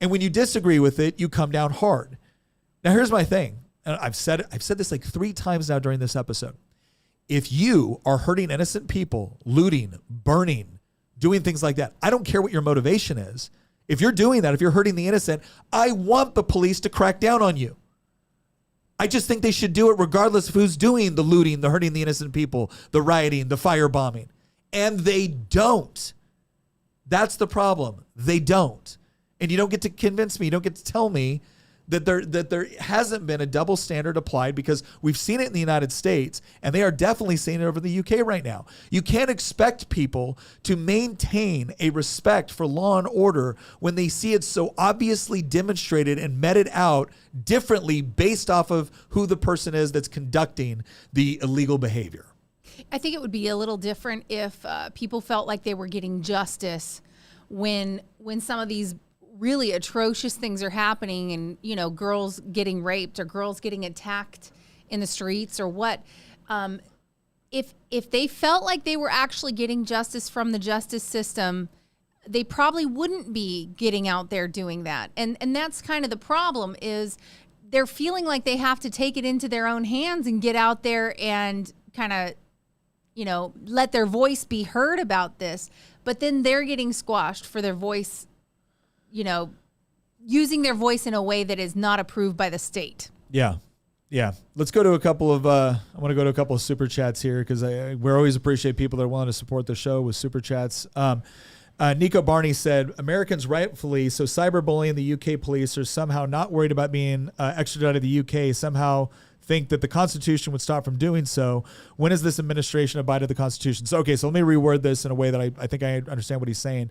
And when you disagree with it, you come down hard. Now, here's my thing. And I've said this like 3 times now during this episode. If you are hurting innocent people, looting, burning, doing things like that, I don't care what your motivation is. If you're doing that, if you're hurting the innocent, I want the police to crack down on you. I just think they should do it regardless of who's doing the looting, the hurting the innocent people, the rioting, the firebombing. And they don't. That's the problem. They don't. And you don't get to convince me, you don't get to tell me that there hasn't been a double standard applied, because we've seen it in the United States, and they are definitely seeing it over the UK right now. You can't expect people to maintain a respect for law and order when they see it so obviously demonstrated and meted out differently based off of who the person is that's conducting the illegal behavior. I think it would be a little different if people felt like they were getting justice when some of these really atrocious things are happening, and, you know, girls getting raped or girls getting attacked in the streets or what. If they felt like they were actually getting justice from the justice system, they probably wouldn't be getting out there doing that. And that's kind of the problem, is they're feeling like they have to take it into their own hands and get out there and kind of, you know, let their voice be heard about this. But then they're getting squashed for their voice, you know, using their voice in a way that is not approved by the state. Yeah. Yeah. Let's go to a couple of, I want to go to a couple of super chats here, because we always appreciate people that are willing to support the show with super chats. Nico Barney said, Americans rightfully, so cyberbullying, the UK police are somehow not worried about being extradited to the UK, somehow think that the Constitution would stop from doing so. When has this administration abided the Constitution? So, okay, so let me reword this in a way that I think I understand what he's saying.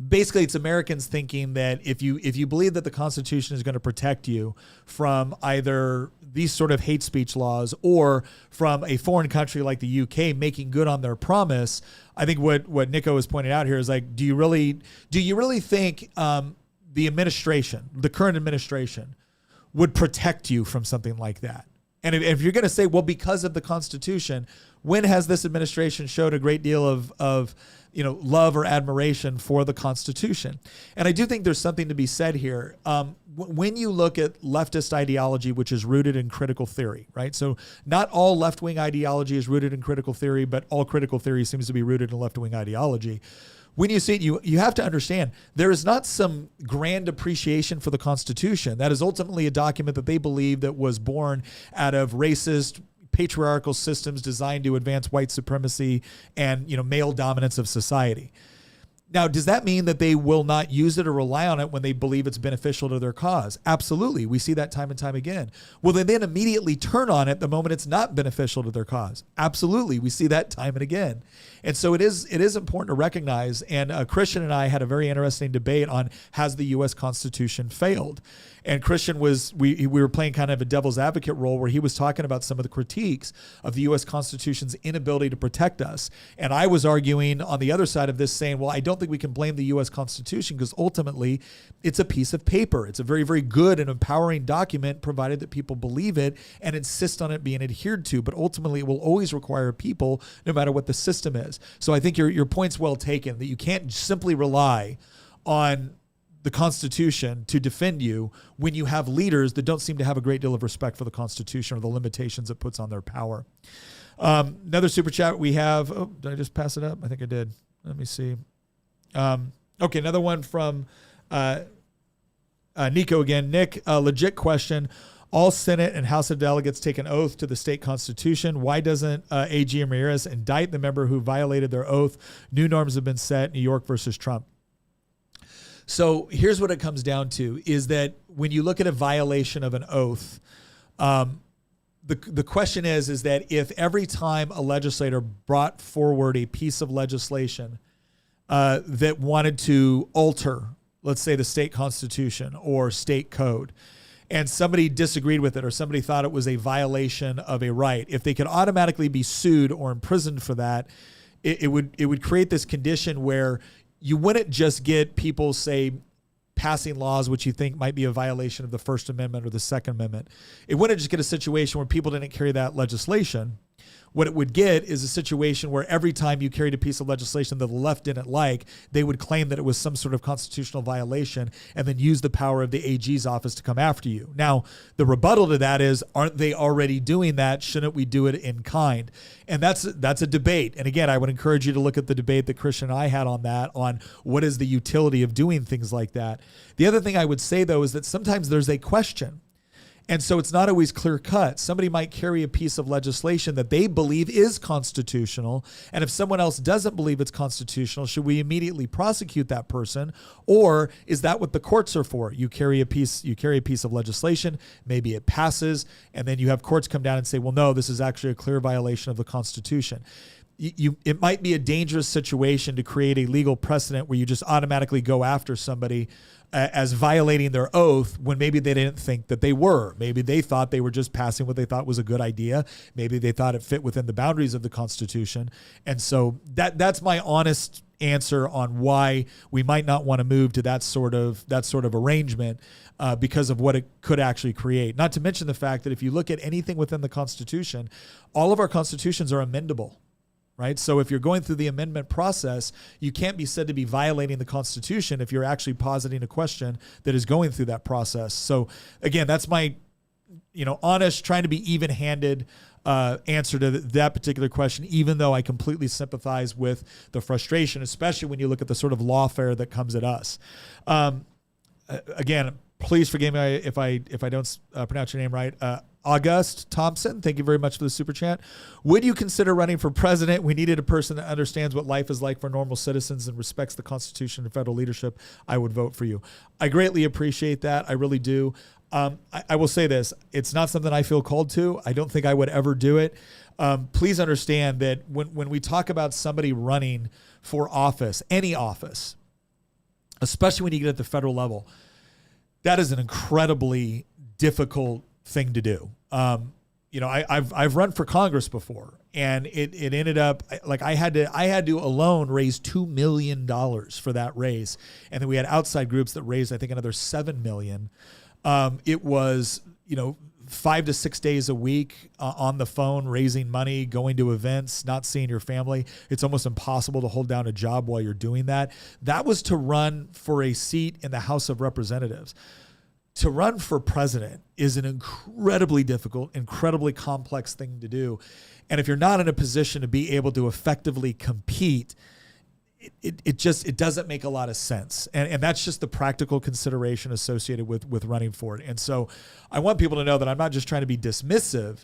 Basically, it's Americans thinking that if you believe that the Constitution is going to protect you from either these sort of hate speech laws or from a foreign country like the UK making good on their promise, I think what Nico is pointing out here is like, do you really think the administration, the current administration, would protect you from something like that? And if you're going to say, well, because of the Constitution, when has this administration showed a great deal of love or admiration for the Constitution? And I do think there's something to be said here. When you look at leftist ideology, which is rooted in critical theory, right? So not all left-wing ideology is rooted in critical theory, but all critical theory seems to be rooted in left-wing ideology. When you see it, you have to understand there is not some grand appreciation for the Constitution. That is ultimately a document that they believe that was born out of racist, patriarchal systems designed to advance white supremacy and, male dominance of society. Now, does that mean that they will not use it or rely on it when they believe it's beneficial to their cause? Absolutely. We see that time and time again. Will they then immediately turn on it the moment it's not beneficial to their cause? Absolutely. We see that time and again. And so it is important to recognize, and Christian and I had a very interesting debate on, has the U.S. Constitution failed? And Christian we were playing kind of a devil's advocate role where he was talking about some of the critiques of the U.S. Constitution's inability to protect us. And I was arguing on the other side of this, saying, well, I don't think we can blame the U.S. Constitution, because ultimately it's a piece of paper. It's a very, very good and empowering document, provided that people believe it and insist on it being adhered to. But ultimately it will always require people, no matter what the system is. So I think your point's well taken, that you can't simply rely on the Constitution to defend you when you have leaders that don't seem to have a great deal of respect for the Constitution or the limitations it puts on their power. Another super chat we have. Oh, did I just pass it up? I think I did. Let me see. Okay, another one from Nico again. Nick, legit question. All Senate and House of Delegates take an oath to the state constitution. Why doesn't AG Ramirez indict the member who violated their oath? New norms have been set. New York versus Trump. So here's what it comes down to, is that when you look at a violation of an oath, the question is that if every time a legislator brought forward a piece of legislation that wanted to alter, let's say, the state constitution or state code, and somebody disagreed with it, or somebody thought it was a violation of a right, if they could automatically be sued or imprisoned for that, it would create this condition where you wouldn't just get people, say, passing laws which you think might be a violation of the First Amendment or the Second Amendment. It wouldn't just get a situation where people didn't carry that legislation. What it would get is a situation where every time you carried a piece of legislation that the left didn't like, they would claim that it was some sort of constitutional violation and then use the power of the AG's office to come after you. Now, the rebuttal to that is, aren't they already doing that? Shouldn't we do it in kind? And that's a debate. And again, I would encourage you to look at the debate that Christian and I had on that, on what is the utility of doing things like that. The other thing I would say, though, is that sometimes there's a question. And so it's not always clear cut. Somebody might carry a piece of legislation that they believe is constitutional. And if someone else doesn't believe it's constitutional, should we immediately prosecute that person? Or is that what the courts are for? You carry a piece of legislation, maybe it passes, and then you have courts come down and say, well, no, this is actually a clear violation of the Constitution. It might be a dangerous situation to create a legal precedent where you just automatically go after somebody as violating their oath when maybe they didn't think that they were. Maybe they thought they were just passing what they thought was a good idea. Maybe they thought it fit within the boundaries of the Constitution. And so that's my honest answer on why we might not want to move to that sort of arrangement because of what it could actually create. Not to mention the fact that if you look at anything within the Constitution, all of our constitutions are amendable. Right? So if you're going through the amendment process, you can't be said to be violating the Constitution if you're actually positing a question that is going through that process. So again, that's my, honest, trying to be even-handed answer to that particular question, even though I completely sympathize with the frustration, especially when you look at the sort of lawfare that comes at us. Again, please forgive me if I don't pronounce your name right. August Thompson, thank you very much for the super chat. Would you consider running for president? We needed a person that understands what life is like for normal citizens and respects the Constitution and federal leadership. I would vote for you. I greatly appreciate that. I really do. I will say this. It's not something I feel called to. I don't think I would ever do it. Please understand that when we talk about somebody running for office, any office, especially when you get at the federal level, that is an incredibly difficult thing to do. I've run for Congress before, and it ended up like I had to alone raise $2 million for that race, and then we had outside groups that raised I think another $7 million. It was 5 to 6 days a week on the phone, raising money, going to events, not seeing your family. It's almost impossible to hold down a job while you're doing that. That was to run for a seat in the House of Representatives. To run for president is an incredibly difficult, incredibly complex thing to do. And if you're not in a position to be able to effectively compete, it doesn't make a lot of sense. And that's just the practical consideration associated with running for it. And so I want people to know that I'm not just trying to be dismissive.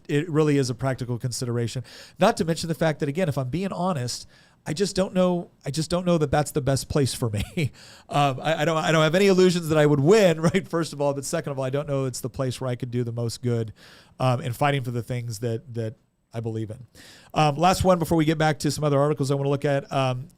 It really is a practical consideration. Not to mention the fact that, again, if I'm being honest, I just don't know that that's the best place for me. I don't have any illusions that I would win, right? First of all, but second of all, I don't know it's the place where I could do the most good in fighting for the things that I believe in. Last one before we get back to some other articles I want to look at.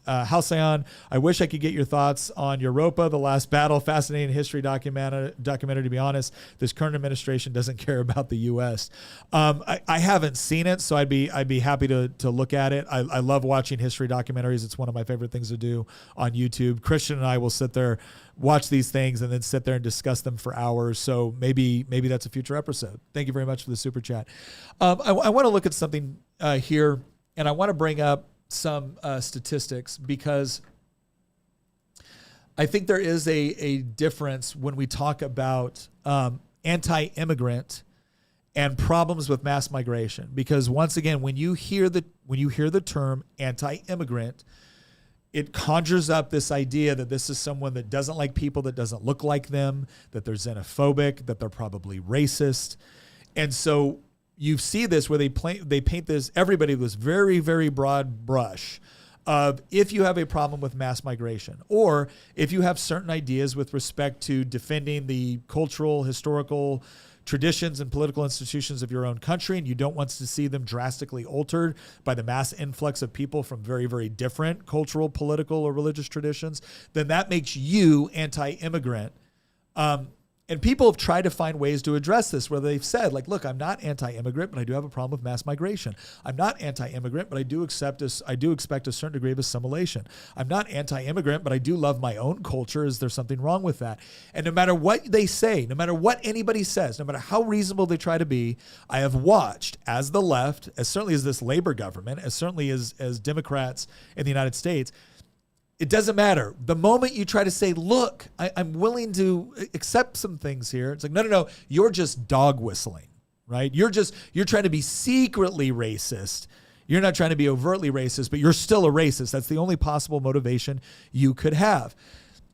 Halcyon, I wish I could get your thoughts on Europa, The Last Battle. Fascinating history documentary, to be honest. This current administration doesn't care about the U.S. I haven't seen it, so I'd be happy to look at it. I love watching history documentaries. It's one of my favorite things to do on YouTube. Christian and I will sit there, watch these things, and then sit there and discuss them for hours. So maybe that's a future episode. Thank you very much for the super chat. I want to look at something here, and I want to bring up some statistics because I think there is a difference when we talk about anti-immigrant and problems with mass migration. Because once again, when you hear the term anti-immigrant, it conjures up this idea that this is someone that doesn't like people that doesn't look like them, that they're xenophobic, that they're probably racist. And so you see this where they paint everybody with this very, very broad brush of if you have a problem with mass migration, or if you have certain ideas with respect to defending the cultural, historical traditions and political institutions of your own country, and you don't want to see them drastically altered by the mass influx of people from very, very different cultural, political, or religious traditions, then that makes you anti-immigrant. And people have tried to find ways to address this where they've said, like, look, I'm not anti-immigrant, but I do have a problem with mass migration. I'm not anti-immigrant, but I do expect a certain degree of assimilation. I'm not anti-immigrant, but I do love my own culture. Is there something wrong with that? And no matter what they say, no matter what anybody says, no matter how reasonable they try to be, I have watched as the left, as certainly as this labor government, as certainly as Democrats in the United States, it doesn't matter. The moment you try to say, look, I'm willing to accept some things here. It's like, no, you're just dog whistling, right? You're trying to be secretly racist. You're not trying to be overtly racist, but you're still a racist. That's the only possible motivation you could have.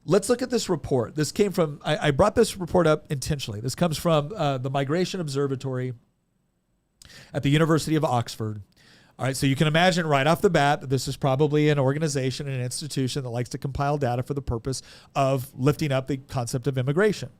Let's look at this report. This came from, I brought this report up intentionally. This comes from the Migration Observatory at the University of Oxford. All right, so you can imagine right off the bat that this is probably an organization, an institution that likes to compile data for the purpose of lifting up the concept of immigration.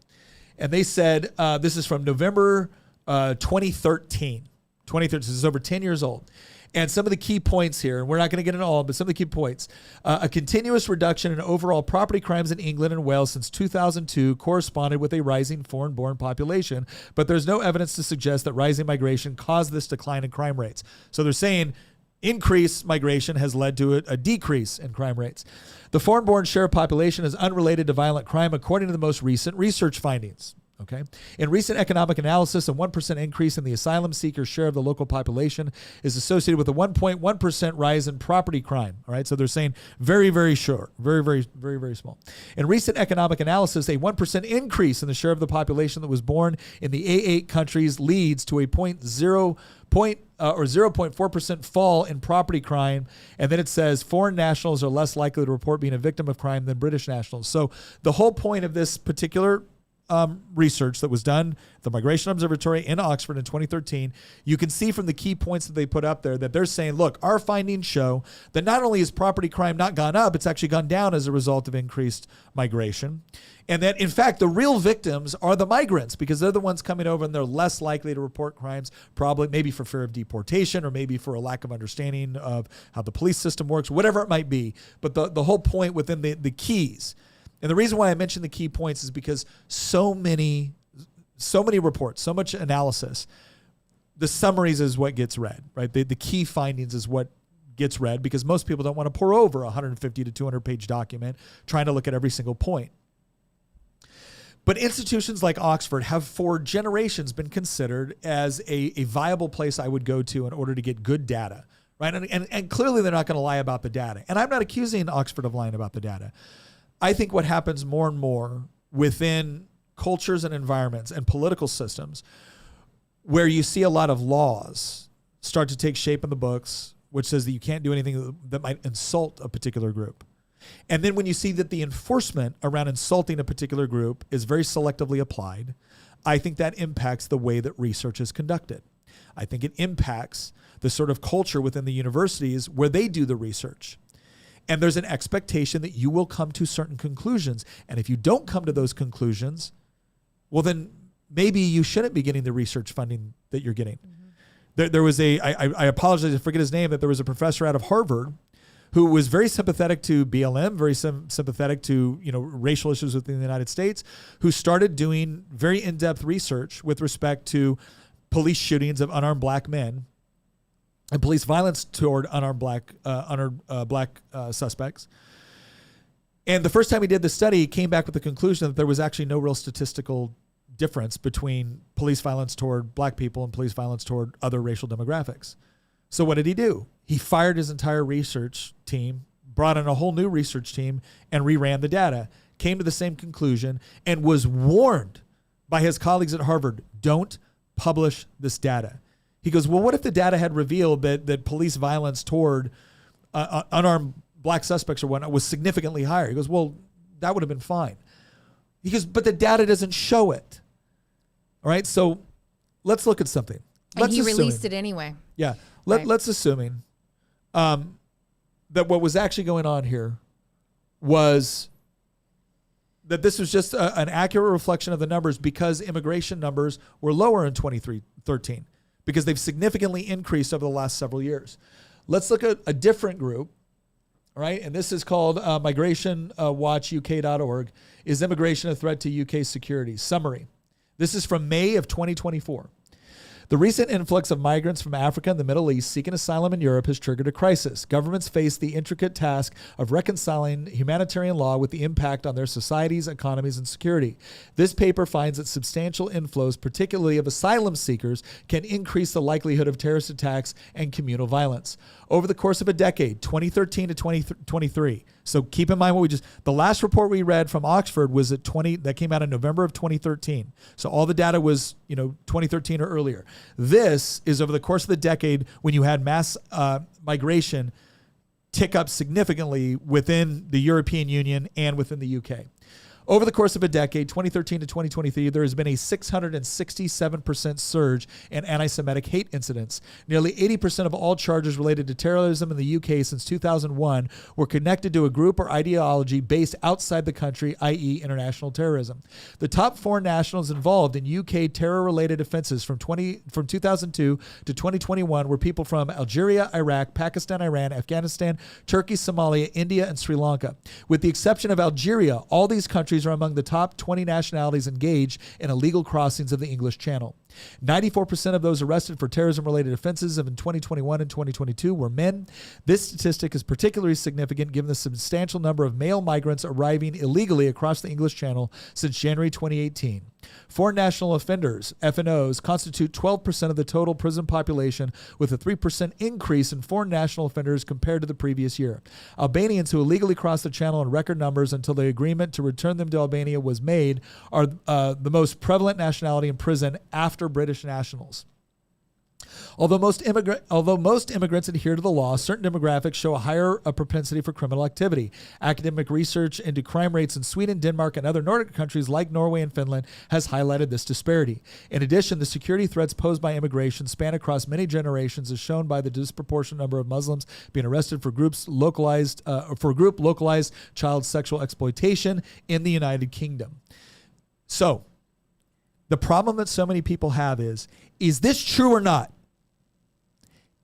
And they said, this is from November 2013. 2013, this is over 10 years old. And some of the key points here, and we're not going to get into all, but some of the key points. A continuous reduction in overall property crimes in England and Wales since 2002 corresponded with a rising foreign-born population, but there's no evidence to suggest that rising migration caused this decline in crime rates. So they're saying increased migration has led to a decrease in crime rates. The foreign-born share of population is unrelated to violent crime according to the most recent research findings. Okay. In recent economic analysis, a 1% increase in the asylum seeker share of the local population is associated with a 1.1% rise in property crime. All right. So they're saying very, very short, very small. In recent economic analysis, a 1% increase in the share of the population that was born in the A8 countries leads to a 0.4% fall in property crime. And then it says foreign nationals are less likely to report being a victim of crime than British nationals. So the whole point of this particular research that was done at the Migration Observatory in Oxford in 2013, you can see from the key points that they put up there that they're saying, look, our findings show that not only has property crime not gone up, it's actually gone down as a result of increased migration. And that, in fact, the real victims are the migrants because they're the ones coming over and they're less likely to report crimes, probably maybe for fear of deportation or maybe for a lack of understanding of how the police system works, whatever it might be. But the whole point within the keys. And the reason why I mention the key points is because so many reports, so much analysis, the summaries is what gets read, right? The key findings is what gets read because most people don't want to pour over a 150 to 200 page document trying to look at every single point. But institutions like Oxford have for generations been considered as a viable place I would go to in order to get good data, right? And clearly they're not going to lie about the data. And I'm not accusing Oxford of lying about the data. I think what happens more and more within cultures and environments and political systems where you see a lot of laws start to take shape in the books, which says that you can't do anything that might insult a particular group. And then when you see that the enforcement around insulting a particular group is very selectively applied, I think that impacts the way that research is conducted. I think it impacts the sort of culture within the universities where they do the research. And there's an expectation that you will come to certain conclusions. And if you don't come to those conclusions, well, then maybe you shouldn't be getting the research funding that you're getting. Mm-hmm. There was I apologize, I forget his name, but there was a professor out of Harvard who was very sympathetic to BLM, very sympathetic to racial issues within the United States, who started doing very in-depth research with respect to police shootings of unarmed black men and police violence toward unarmed black suspects. And the first time he did the study, he came back with the conclusion that there was actually no real statistical difference between police violence toward black people and police violence toward other racial demographics. So what did he do? He fired his entire research team, brought in a whole new research team, and reran the data, came to the same conclusion, and was warned by his colleagues at Harvard, don't publish this data. He goes, well, what if the data had revealed that police violence toward unarmed black suspects or whatnot was significantly higher? He goes, well, that would have been fine. He goes, but the data doesn't show it. All right, so let's look at something. And he released it anyway. Yeah, let's assuming that what was actually going on here was that this was just an accurate reflection of the numbers because immigration numbers were lower in 2013. Because they've significantly increased over the last several years. Let's look at a different group, all right? And this is called migrationwatchuk.org. Is immigration a threat to UK security? Summary. This is from May of 2024. The recent influx of migrants from Africa and the Middle East seeking asylum in Europe has triggered a crisis. Governments face the intricate task of reconciling humanitarian law with the impact on their societies, economies, and security. This paper finds that substantial inflows, particularly of asylum seekers, can increase the likelihood of terrorist attacks and communal violence. Over the course of a decade, 2013 to 2023. So keep in mind the last report we read from Oxford was that came out in November of 2013. So all the data was, 2013 or earlier. This is over the course of the decade when you had mass migration tick up significantly within the European Union and within the UK. Over the course of a decade, 2013 to 2023, there has been a 667% surge in anti-Semitic hate incidents. Nearly 80% of all charges related to terrorism in the UK since 2001 were connected to a group or ideology based outside the country, i.e. international terrorism. The top 4 nationals involved in UK terror-related offenses from 2002 to 2021 were people from Algeria, Iraq, Pakistan, Iran, Afghanistan, Turkey, Somalia, India, and Sri Lanka. With the exception of Algeria, all these countries are among the top 20 nationalities engaged in illegal crossings of the English Channel. 94% of those arrested for terrorism-related offenses in 2021 and 2022 were men. This statistic is particularly significant given the substantial number of male migrants arriving illegally across the English Channel since January 2018. Foreign national offenders, FNOs, constitute 12% of the total prison population, with a 3% increase in foreign national offenders compared to the previous year. Albanians who illegally crossed the Channel in record numbers until the agreement to return them to Albania was made are the most prevalent nationality in prison after British nationals. Although most immigrants adhere to the law, certain demographics show a higher propensity for criminal activity. Academic research into crime rates in Sweden, Denmark, and other Nordic countries like Norway and Finland has highlighted this disparity. In addition, the security threats posed by immigration span across many generations, as shown by the disproportionate number of Muslims being arrested for localized child sexual exploitation in the United Kingdom. So, the problem that so many people have is this true or not?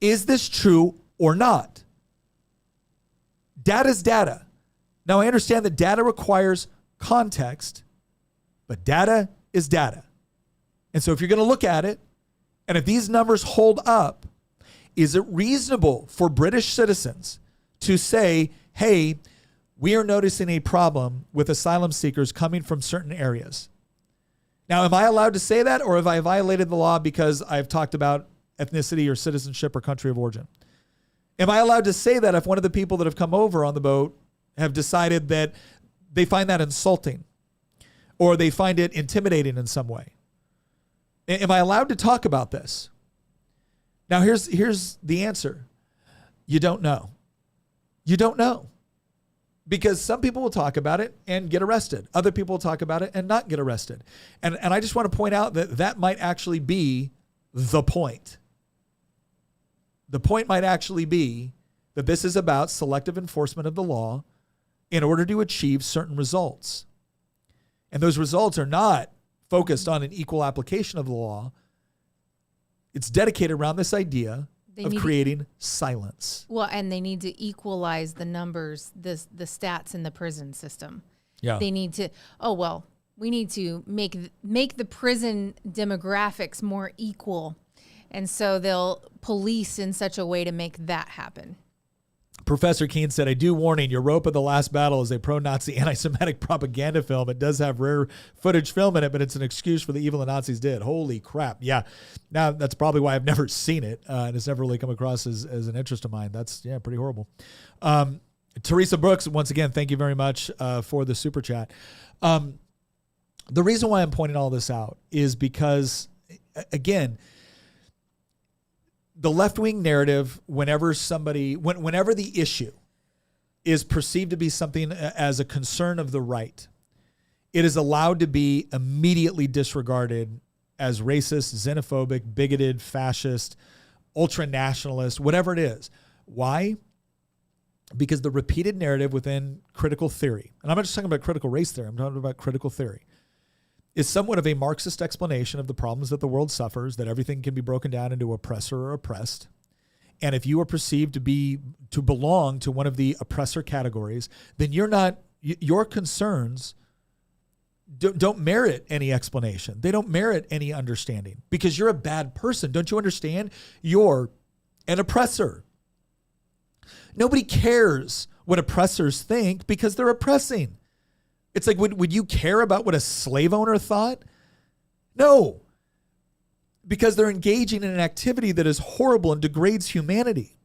Is this true or not? Data is data. Now, I understand that data requires context, but data is data. And so if you're going to look at it, and if these numbers hold up, is it reasonable for British citizens to say, hey, we are noticing a problem with asylum seekers coming from certain areas? Now, am I allowed to say that, or have I violated the law because I've talked about ethnicity or citizenship or country of origin? Am I allowed to say that if one of the people that have come over on the boat have decided that they find that insulting or they find it intimidating in some way? Am I allowed to talk about this? Now, here's the answer. You don't know. You don't know. Because some people will talk about it and get arrested. Other people will talk about it and not get arrested. And I just want to point out that that might actually be the point. The point might actually be that this is about selective enforcement of the law in order to achieve certain results. And those results are not focused on an equal application of the law. It's dedicated around this idea of creating silence. Well, and they need to equalize the numbers, the stats in the prison system. Yeah. They need to, we need to make the prison demographics more equal. And so they'll police in such a way to make that happen. Professor Keene said, I do warning, Europa the Last Battle is a pro-Nazi anti-Semitic propaganda film. It does have rare footage film in it, but it's an excuse for the evil the Nazis did. Holy crap. Yeah. Now, that's probably why I've never seen it. And it's never really come across as an interest of mine. That's, pretty horrible. Teresa Brooks, once again, thank you very much for the super chat. The reason why I'm pointing all this out is because, again, the left-wing narrative, whenever the issue is perceived to be something as a concern of the right, it is allowed to be immediately disregarded as racist, xenophobic, bigoted, fascist, ultra-nationalist, whatever it is. Why? Because the repeated narrative within critical theory, and I'm not just talking about critical race theory, I'm talking about critical theory, is somewhat of a Marxist explanation of the problems that the world suffers, that everything can be broken down into oppressor or oppressed. And if you are perceived to belong to one of the oppressor categories, then your concerns don't merit any explanation. They don't merit any understanding because you're a bad person. Don't you understand? You're an oppressor. Nobody cares what oppressors think because they're oppressing. It's like, would you care about what a slave owner thought? No, because they're engaging in an activity that is horrible and degrades humanity.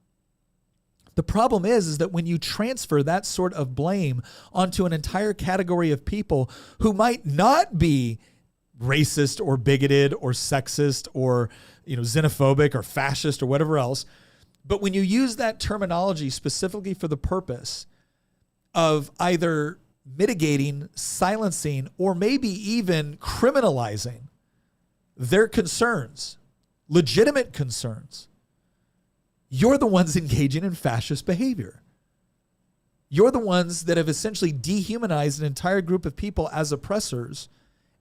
The problem is that when you transfer that sort of blame onto an entire category of people who might not be racist or bigoted or sexist or xenophobic or fascist or whatever else, but when you use that terminology specifically for the purpose of either mitigating, silencing, or maybe even criminalizing their concerns, legitimate concerns, you're the ones engaging in fascist behavior. You're the ones that have essentially dehumanized an entire group of people as oppressors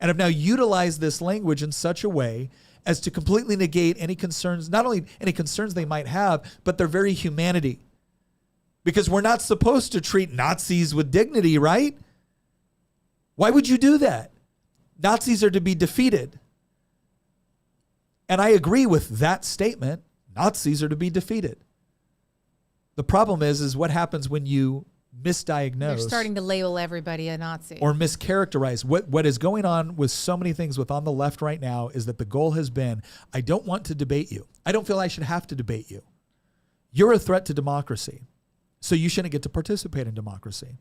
and have now utilized this language in such a way as to completely negate any concerns, not only any concerns they might have, but their very humanity. Because we're not supposed to treat Nazis with dignity, right? Why would you do that? Nazis are to be defeated. And I agree with that statement. Nazis are to be defeated. The problem is what happens when you misdiagnose. They're starting to label everybody a Nazi. Or mischaracterize. What is going on with so many things with on the left right now is that the goal has been, I don't want to debate you. I don't feel I should have to debate you. You're a threat to democracy, so you shouldn't get to participate in democracy.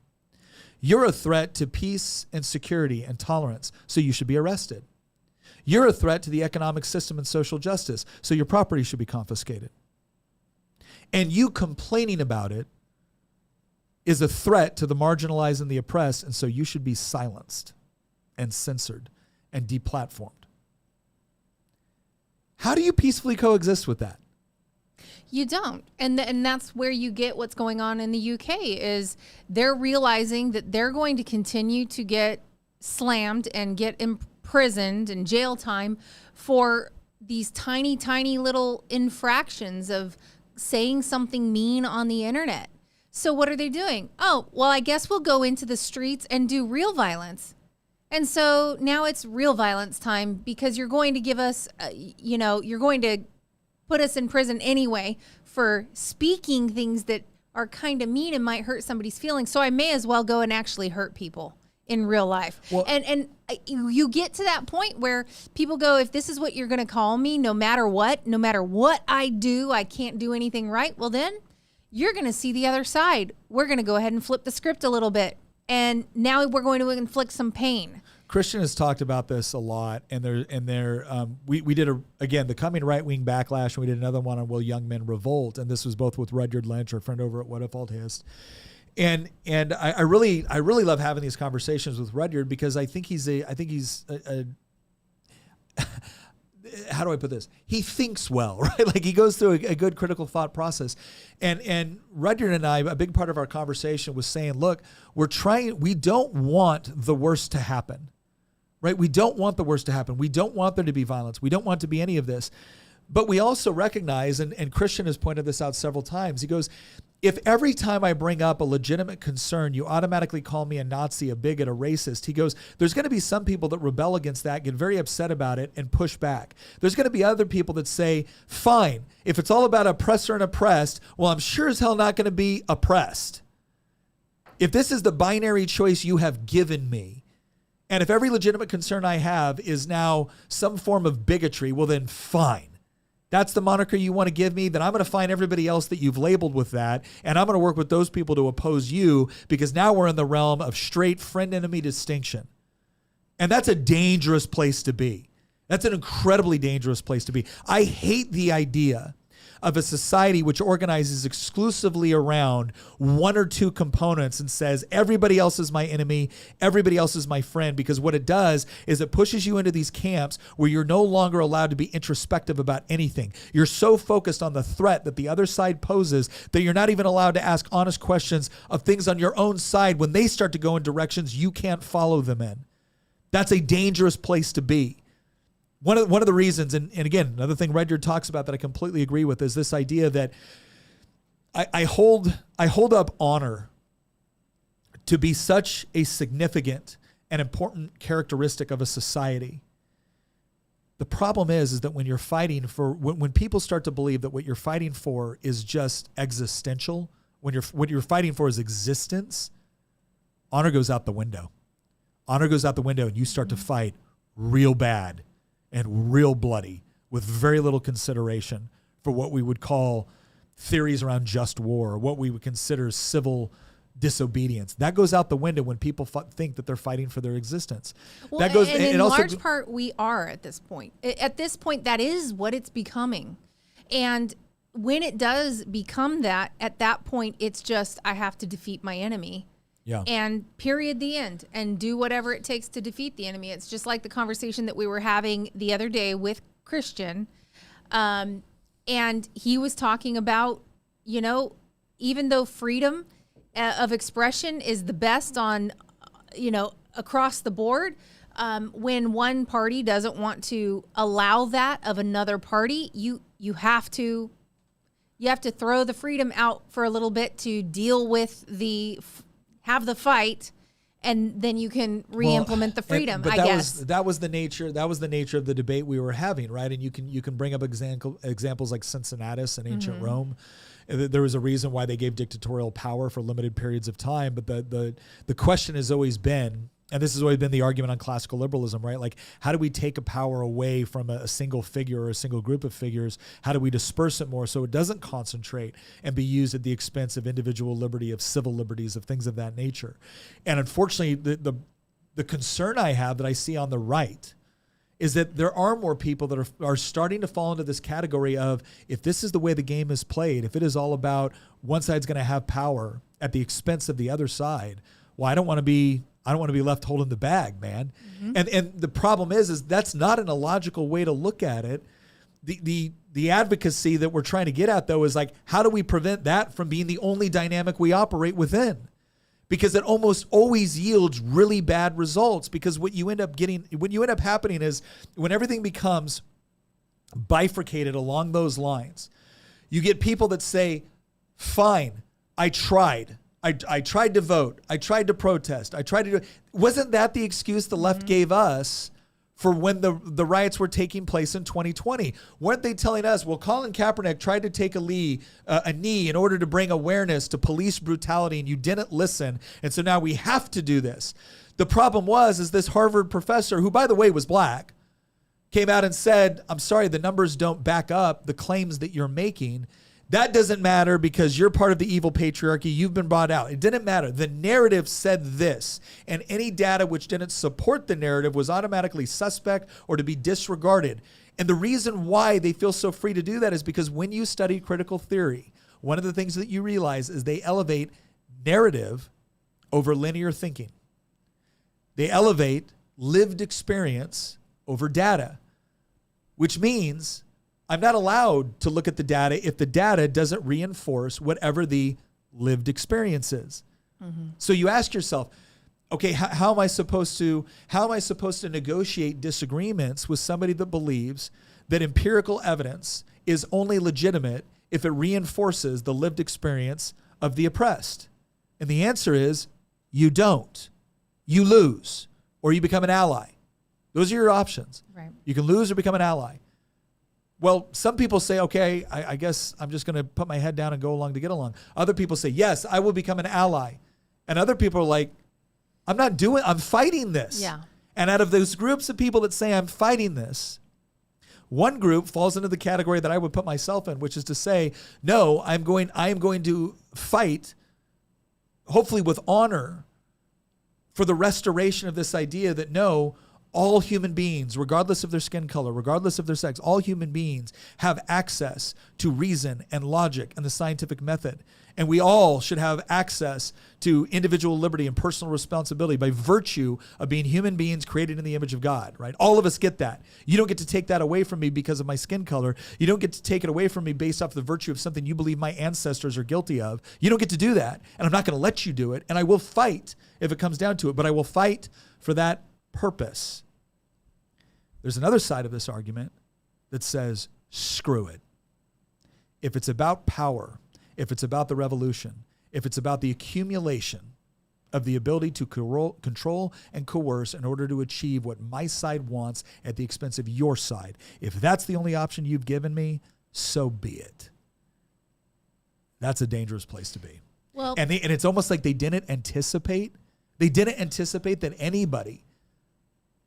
You're a threat to peace and security and tolerance, so you should be arrested. You're a threat to the economic system and social justice, so your property should be confiscated. And you complaining about it is a threat to the marginalized and the oppressed, and so you should be silenced and censored and deplatformed. How do you peacefully coexist with that? You don't. And that's where you get what's going on in the UK is they're realizing that they're going to continue to get slammed and get imprisoned and jail time for these tiny, tiny little infractions of saying something mean on the internet. So what are they doing? Oh, well, I guess we'll go into the streets and do real violence. And so now it's real violence time because you're going to give us, you're going to put us in prison anyway for speaking things that are kind of mean and might hurt somebody's feelings. So I may as well go and actually hurt people in real life. Well, and you get to that point where people go, if this is what you're going to call me, no matter what I do, I can't do anything right. Well, then you're going to see the other side. We're going to go ahead and flip the script a little bit. And now we're going to inflict some pain. Christian has talked about this a lot, and we did the coming right-wing backlash, and we did another one on Will Young Men Revolt, and this was both with Rudyard Lynch, our friend over at What If Alt-Hist. And I really love having these conversations with Rudyard because I think he's how do I put this? He thinks well, right? Like he goes through a good critical thought process. And Rudyard and I, a big part of our conversation was saying, look, we don't want the worst to happen, right? We don't want the worst to happen. We don't want there to be violence. We don't want to be any of this. But we also recognize, and Christian has pointed this out several times, he goes, if every time I bring up a legitimate concern, you automatically call me a Nazi, a bigot, a racist, he goes, there's going to be some people that rebel against that, get very upset about it, and push back. There's going to be other people that say, fine, if it's all about oppressor and oppressed, well, I'm sure as hell not going to be oppressed. If this is the binary choice you have given me, and if every legitimate concern I have is now some form of bigotry, well, then fine. That's the moniker you want to give me, then I'm going to find everybody else that you've labeled with that, and I'm going to work with those people to oppose you because now we're in the realm of straight friend-enemy distinction. And that's a dangerous place to be. That's an incredibly dangerous place to be. I hate the idea of a society which organizes exclusively around one or two components and says, everybody else is my enemy, everybody else is my friend, because what it does is it pushes you into these camps where you're no longer allowed to be introspective about anything. You're so focused on the threat that the other side poses that you're not even allowed to ask honest questions of things on your own side when they start to go in directions you can't follow them in. That's a dangerous place to be. One of the reasons, and again, another thing Rudyard talks about that I completely agree with is this idea that I hold up honor to be such a significant and important characteristic of a society. The problem is that when you're fighting for, when people start to believe that what you're fighting for is just existential, what you're fighting for is existence, honor goes out the window. Honor goes out the window and you start to fight real bad and real bloody with very little consideration for what we would call theories around just war, or what we would consider civil disobedience. That goes out the window when people think that they're fighting for their existence. Well, that goes, and in large part, we are at this point. At this point, that is what it's becoming. And when it does become that, at that point, it's just, I have to defeat my enemy. Yeah. And period, the end, and do whatever it takes to defeat the enemy. It's just like the conversation that we were having the other day with Christian. And he was talking about, even though freedom of expression is the best on, across the board, when one party doesn't want to allow that of another party, you have to throw the freedom out for a little bit to deal with have the fight, and then you can re-implement the freedom. But I guess that was the nature of the debate we were having, right? And you can bring up examples like Cincinnatus and ancient Rome. There was a reason why they gave dictatorial power for limited periods of time. But the question has always been, and this has always been the argument on classical liberalism, right? Like, how do we take a power away from a single figure or a single group of figures? How do we disperse it more so it doesn't concentrate and be used at the expense of individual liberty, of civil liberties, of things of that nature? And unfortunately, the concern I have that I see on the right is that there are more people that are starting to fall into this category of, if this is the way the game is played, if it is all about one side's going to have power at the expense of the other side, well, I don't want to be left holding the bag, man. And the problem is that's not an illogical way to look at it. The advocacy that we're trying to get at, though, is like, how do we prevent that from being the only dynamic we operate within? Because it almost always yields really bad results, because what you end up happening is, when everything becomes bifurcated along those lines, you get people that say, fine, I tried. I tried to vote. I tried to protest. I tried to do. Wasn't that the excuse the left gave us for when the riots were taking place in 2020? Weren't they telling us, well, Colin Kaepernick tried to take a knee in order to bring awareness to police brutality, and you didn't listen, and so now we have to do this? The problem is this Harvard professor, who, by the way, was black, came out and said, I'm sorry, the numbers don't back up the claims that you're making. That doesn't matter because you're part of the evil patriarchy. You've been brought out. It didn't matter. The narrative said this, and any data which didn't support the narrative was automatically suspect or to be disregarded. And the reason why they feel so free to do that is because when you study critical theory, one of the things that you realize is they elevate narrative over linear thinking. They elevate lived experience over data, which means I'm not allowed to look at the data if the data doesn't reinforce whatever the lived experience is. So you ask yourself, okay, how am I supposed to negotiate disagreements with somebody that believes that empirical evidence is only legitimate if it reinforces the lived experience of the oppressed? And the answer is, you don't. You lose, or you become an ally. Those are your options. Right. You can lose or become an ally. Well, some people say, okay, I guess I'm just going to put my head down and go along to get along. Other people say, yes, I will become an ally. And other people are like, I'm fighting this. Yeah. And out of those groups of people that say I'm fighting this, one group falls into the category that I would put myself in, which is to say, no, I am going to fight, hopefully with honor, for the restoration of this idea that no, all human beings, regardless of their skin color, regardless of their sex, all human beings have access to reason and logic and the scientific method. And we all should have access to individual liberty and personal responsibility by virtue of being human beings created in the image of God, right? All of us get that. You don't get to take that away from me because of my skin color. You don't get to take it away from me based off the virtue of something you believe my ancestors are guilty of. You don't get to do that. And I'm not going to let you do it. And I will fight if it comes down to it, but I will fight for that purpose. There's another side of this argument that says, screw it. If it's about power, if it's about the revolution, if it's about the accumulation of the ability to control and coerce in order to achieve what my side wants at the expense of your side, if that's the only option you've given me, so be it. That's a dangerous place to be. Well, and it's almost like they didn't anticipate that anybody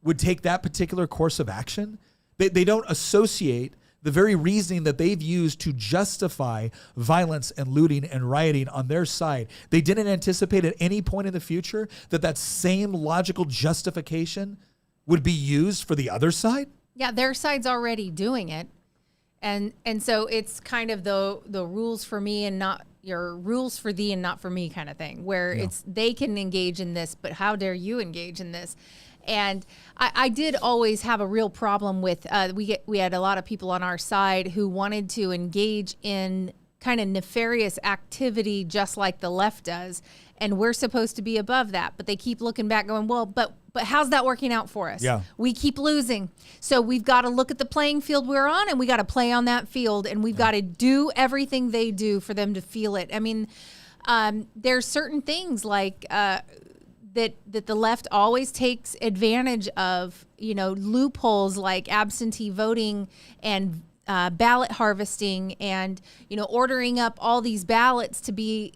would take that particular course of action. They don't associate the very reasoning that they've used to justify violence and looting and rioting on their side. They didn't anticipate at any point in the future that same logical justification would be used for the other side. Yeah, their side's already doing it. And so it's kind of the rules for me and not your rules for thee and not for me kind of thing, where it's they can engage in this, but how dare you engage in this? And I did always have a real problem with we had a lot of people on our side who wanted to engage in kind of nefarious activity just like the left does, and we're supposed to be above that, but they keep looking back going, well, but how's that working out for us? Yeah. We keep losing. So we've got to look at the playing field we're on, and we got to play on that field, and we've got to do everything they do for them to feel it. I mean, there's certain things like that the left always takes advantage of, loopholes like absentee voting and ballot harvesting and, ordering up all these ballots to be,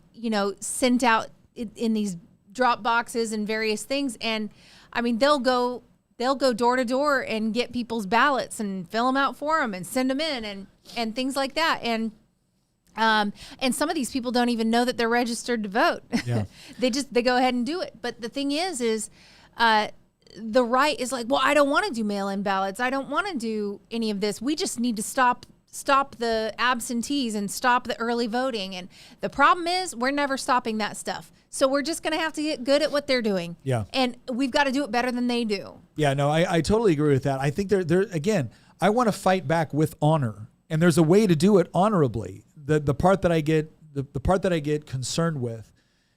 sent out in these drop boxes and various things. And I mean, they'll go door to door and get people's ballots and fill them out for them and send them in and things like that. And some of these people don't even know that they're registered to vote. Yeah. they go ahead and do it. But the thing is the right is like, well, I don't want to do mail-in ballots. I don't want to do any of this. We just need to stop the absentees and stop the early voting. And the problem is we're never stopping that stuff. So we're just going to have to get good at what they're doing. Yeah. And we've got to do it better than they do. Yeah, no, I totally agree with that. I think they're again, I want to fight back with honor. And there's a way to do it honorably. The part that I get concerned with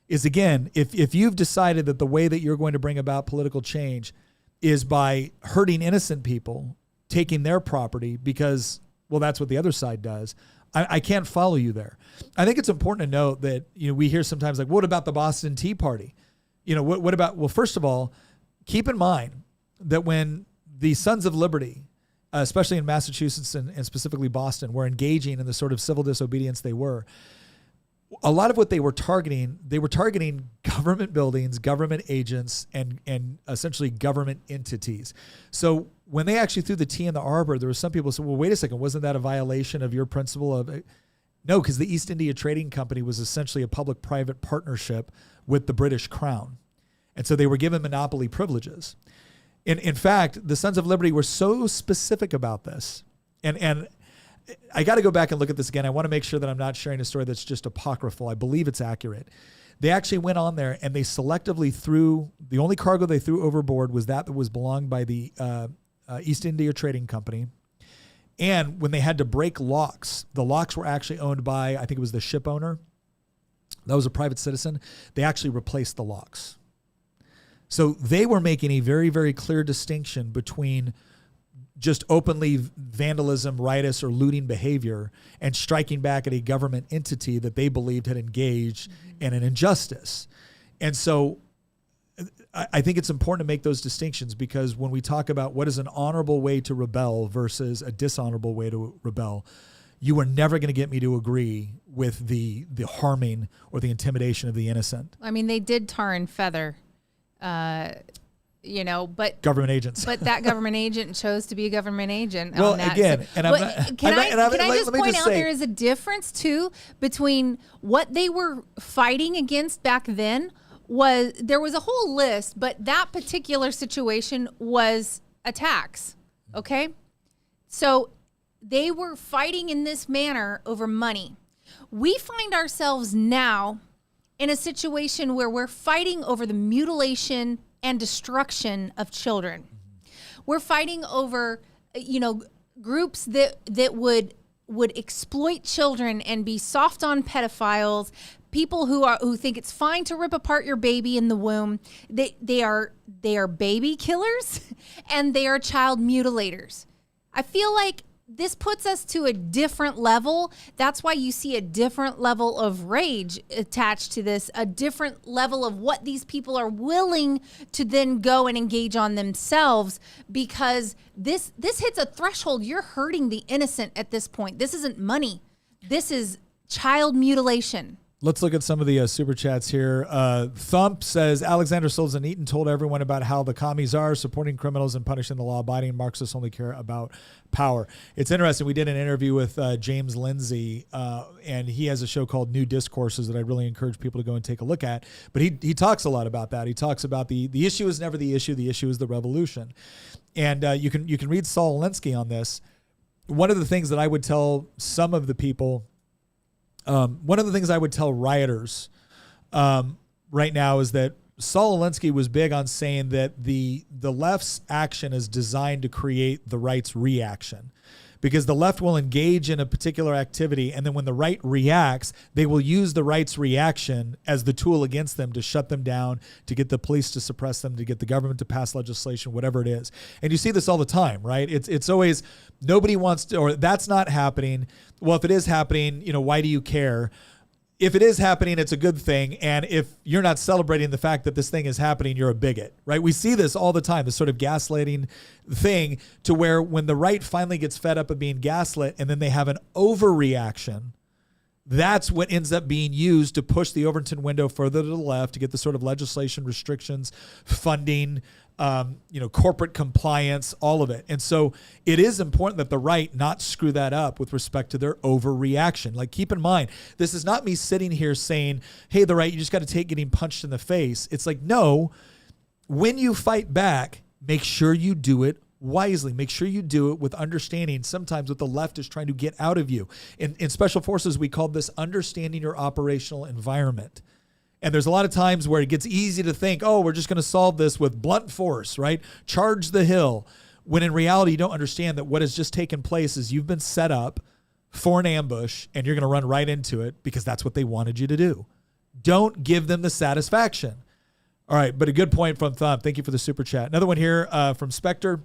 is, again, if you've decided that the way that you're going to bring about political change is by hurting innocent people, taking their property because, well, that's what the other side does, I can't follow you there. I think it's important to note that, we hear sometimes like, what about the Boston Tea Party? What about, well, first of all, keep in mind that when the Sons of Liberty, especially in Massachusetts and specifically Boston, were engaging in the sort of civil disobedience they were, a lot of what they were targeting government buildings, government agents, and essentially government entities. So when they actually threw the tea in the arbor, there were some people who said, well, wait a second, wasn't that a violation of your principle of... No, because the East India Trading Company was essentially a public-private partnership with the British Crown. And so they were given monopoly privileges. In fact, the Sons of Liberty were so specific about this. And I got to go back and look at this again. I want to make sure that I'm not sharing a story that's just apocryphal. I believe it's accurate. They actually went on there and they selectively threw, the only cargo they threw overboard was that was belonged by the East India Trading Company. And when they had to break locks, the locks were actually owned by, I think it was the ship owner. That was a private citizen. They actually replaced the locks. So they were making a very, very clear distinction between just openly vandalism, riotous, or looting behavior and striking back at a government entity that they believed had engaged in an injustice. And so I think it's important to make those distinctions, because when we talk about what is an honorable way to rebel versus a dishonorable way to rebel, you are never going to get me to agree with the harming or the intimidation of the innocent. I mean, they did tar and feather, but government agents. But that government agent chose to be a government agent. Well, on that. again, and can I just point out there is a difference too between what they were fighting against back then. There was a whole list, but that particular situation was a tax. Okay, so they were fighting in this manner over money. We find ourselves now in a situation where we're fighting over the mutilation and destruction of children. We're fighting over, groups that would exploit children and be soft on pedophiles, people who think it's fine to rip apart your baby in the womb. They are baby killers and they are child mutilators. I feel like this puts us to a different level. That's why you see a different level of rage attached to this, a different level of what these people are willing to then go and engage on themselves, because this hits a threshold. You're hurting the innocent at this point. This isn't money. This is child mutilation. Let's look at some of the super chats here. Thump says, Alexander Solzhenitsyn told everyone about how the commies are supporting criminals and punishing the law-abiding. Marxists only care about power. It's interesting. We did an interview with James Lindsay, and he has a show called New Discourses that I really encourage people to go and take a look at. But he talks a lot about that. He talks about the issue is never the issue. The issue is the revolution. And you can read Saul Alinsky on this. One of the things that I would tell some of the people One of the things I would tell rioters right now is that Saul Alinsky was big on saying that the left's action is designed to create the right's reaction, because the left will engage in a particular activity, and then when the right reacts, they will use the right's reaction as the tool against them to shut them down, to get the police to suppress them, to get the government to pass legislation, whatever it is. And you see this all the time, right? It's always nobody wants to, or that's not happening. Well, if it is happening, why do you care? If it is happening, it's a good thing. And if you're not celebrating the fact that this thing is happening, you're a bigot, right? We see this all the time, this sort of gaslighting thing, to where when the right finally gets fed up of being gaslit and then they have an overreaction, that's what ends up being used to push the Overton window further to the left, to get the sort of legislation, restrictions, funding, corporate compliance, all of it. And so it is important that the right not screw that up with respect to their overreaction. Like, keep in mind, this is not me sitting here saying, hey, the right, you just got to take getting punched in the face. It's like, no, when you fight back, make sure you do it wisely. Make sure you do it with understanding sometimes what the left is trying to get out of you. In Special Forces, we call this understanding your operational environment. And there's a lot of times where it gets easy to think, oh, we're just going to solve this with blunt force, right? Charge the hill. When in reality, you don't understand that what has just taken place is you've been set up for an ambush and you're going to run right into it because that's what they wanted you to do. Don't give them the satisfaction. All right, but a good point from Thumb. Thank you for the super chat. Another one here from Spectre.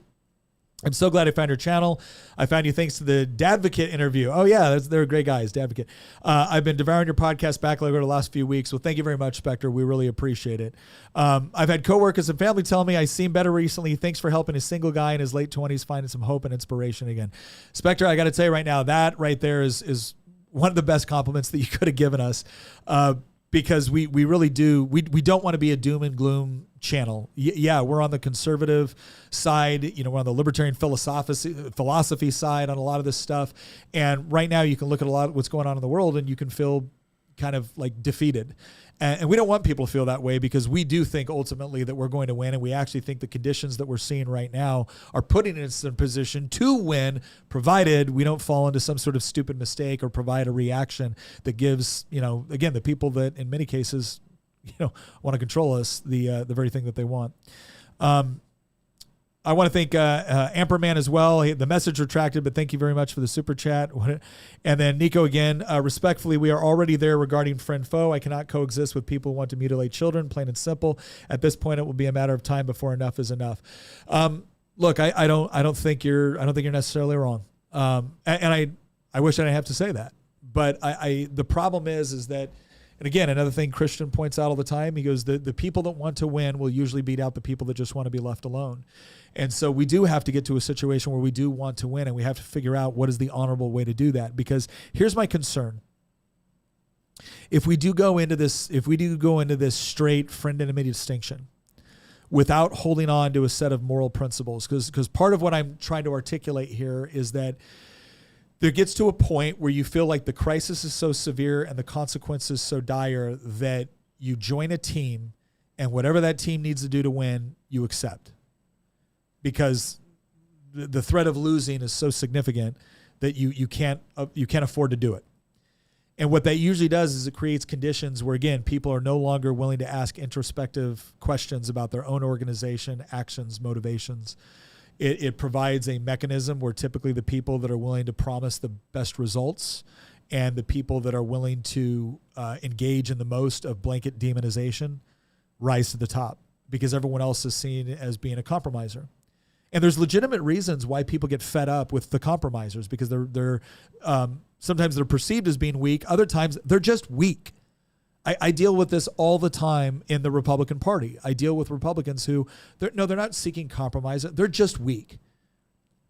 I'm so glad I found your channel. I found you thanks to the Dadvocate interview. Oh, yeah, they're great guys, Dadvocate. I've been devouring your podcast backlog over the last few weeks. Well, thank you very much, Spectre. We really appreciate it. I've had coworkers and family tell me I seem better recently. Thanks for helping a single guy in his late 20s finding some hope and inspiration again. Spectre, I got to tell you right now, that right there is one of the best compliments that you could have given us, because we really do. We don't want to be a doom and gloom channel. Yeah, we're on the conservative side. We're on the libertarian philosophy side on a lot of this stuff. And right now you can look at a lot of what's going on in the world and you can feel kind of like defeated. And we don't want people to feel that way, because we do think ultimately that we're going to win. And we actually think the conditions that we're seeing right now are putting us in a position to win, provided we don't fall into some sort of stupid mistake or provide a reaction that gives, again, the people that in many cases, want to control us, the very thing that they want. I want to thank Amperman as well. The message retracted, but thank you very much for the super chat. And then Nico again, respectfully, we are already there regarding friend foe. I cannot coexist with people who want to mutilate children, plain and simple. At this point, it will be a matter of time before enough is enough. Look, I don't think you're necessarily wrong. And I wish I didn't have to say that, but the problem is that. And again, another thing Christian points out all the time, he goes, the people that want to win will usually beat out the people that just want to be left alone. And so we do have to get to a situation where we do want to win, and we have to figure out what is the honorable way to do that. Because here's my concern. If we do go into this straight friend-enemy distinction without holding on to a set of moral principles, because part of what I'm trying to articulate here is that there gets to a point where you feel like the crisis is so severe and the consequences so dire that you join a team, and whatever that team needs to do to win, you accept. Because the threat of losing is so significant that you can't afford to do it. And what that usually does is it creates conditions where, again, people are no longer willing to ask introspective questions about their own organization, actions, motivations. It provides a mechanism where typically the people that are willing to promise the best results and the people that are willing to engage in the most of blanket demonization rise to the top, because everyone else is seen as being a compromiser. And there's legitimate reasons why people get fed up with the compromisers, because they're sometimes they're perceived as being weak. Other times they're just weak. I deal with this all the time in the Republican Party. I deal with Republicans who, they're not seeking compromise. They're just weak.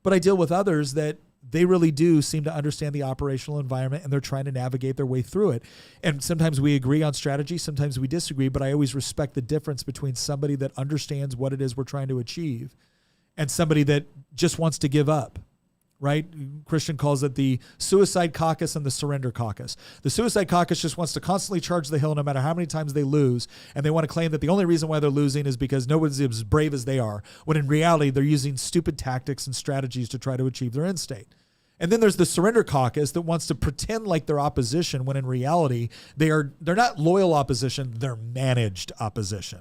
But I deal with others that they really do seem to understand the operational environment, and they're trying to navigate their way through it. And sometimes we agree on strategy, sometimes we disagree, but I always respect the difference between somebody that understands what it is we're trying to achieve and somebody that just wants to give up. Right? Christian calls it the suicide caucus and the surrender caucus. The suicide caucus just wants to constantly charge the hill no matter how many times they lose. And they want to claim that the only reason why they're losing is because nobody's as brave as they are, when in reality, they're using stupid tactics and strategies to try to achieve their end state. And then there's the surrender caucus that wants to pretend like they're opposition when in reality they're not loyal opposition, they're managed opposition.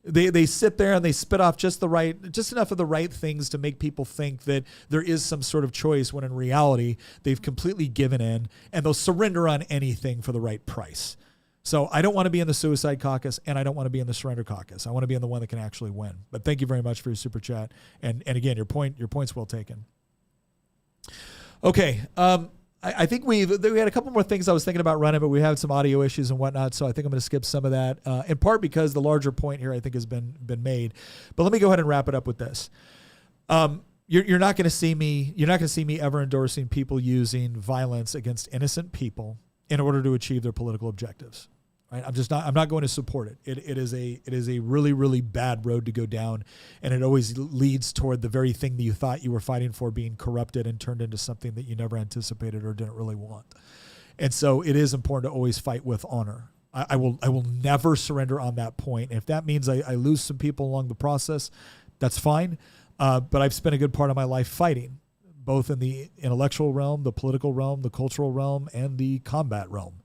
They sit there and they spit off just enough of the right things to make people think that there is some sort of choice when in reality they've completely given in, and they'll surrender on anything for the right price. So I don't want to be in the suicide caucus, and I don't want to be in the surrender caucus. I want to be in the one that can actually win. But thank you very much for your super chat. And again, your point's well taken. Okay. I think we had a couple more things I was thinking about running, but we had some audio issues and whatnot. So I think I'm going to skip some of that, in part because the larger point here I think has been made. But let me go ahead and wrap it up with this. You're not going to see me ever endorsing people using violence against innocent people in order to achieve their political objectives. Right? I'm not going to support it. It is a really, really bad road to go down, and it always leads toward the very thing that you thought you were fighting for being corrupted and turned into something that you never anticipated or didn't really want. And so it is important to always fight with honor. I will never surrender on that point. If that means I lose some people along the process, that's fine. But I've spent a good part of my life fighting, both in the intellectual realm, the political realm, the cultural realm, and the combat realm.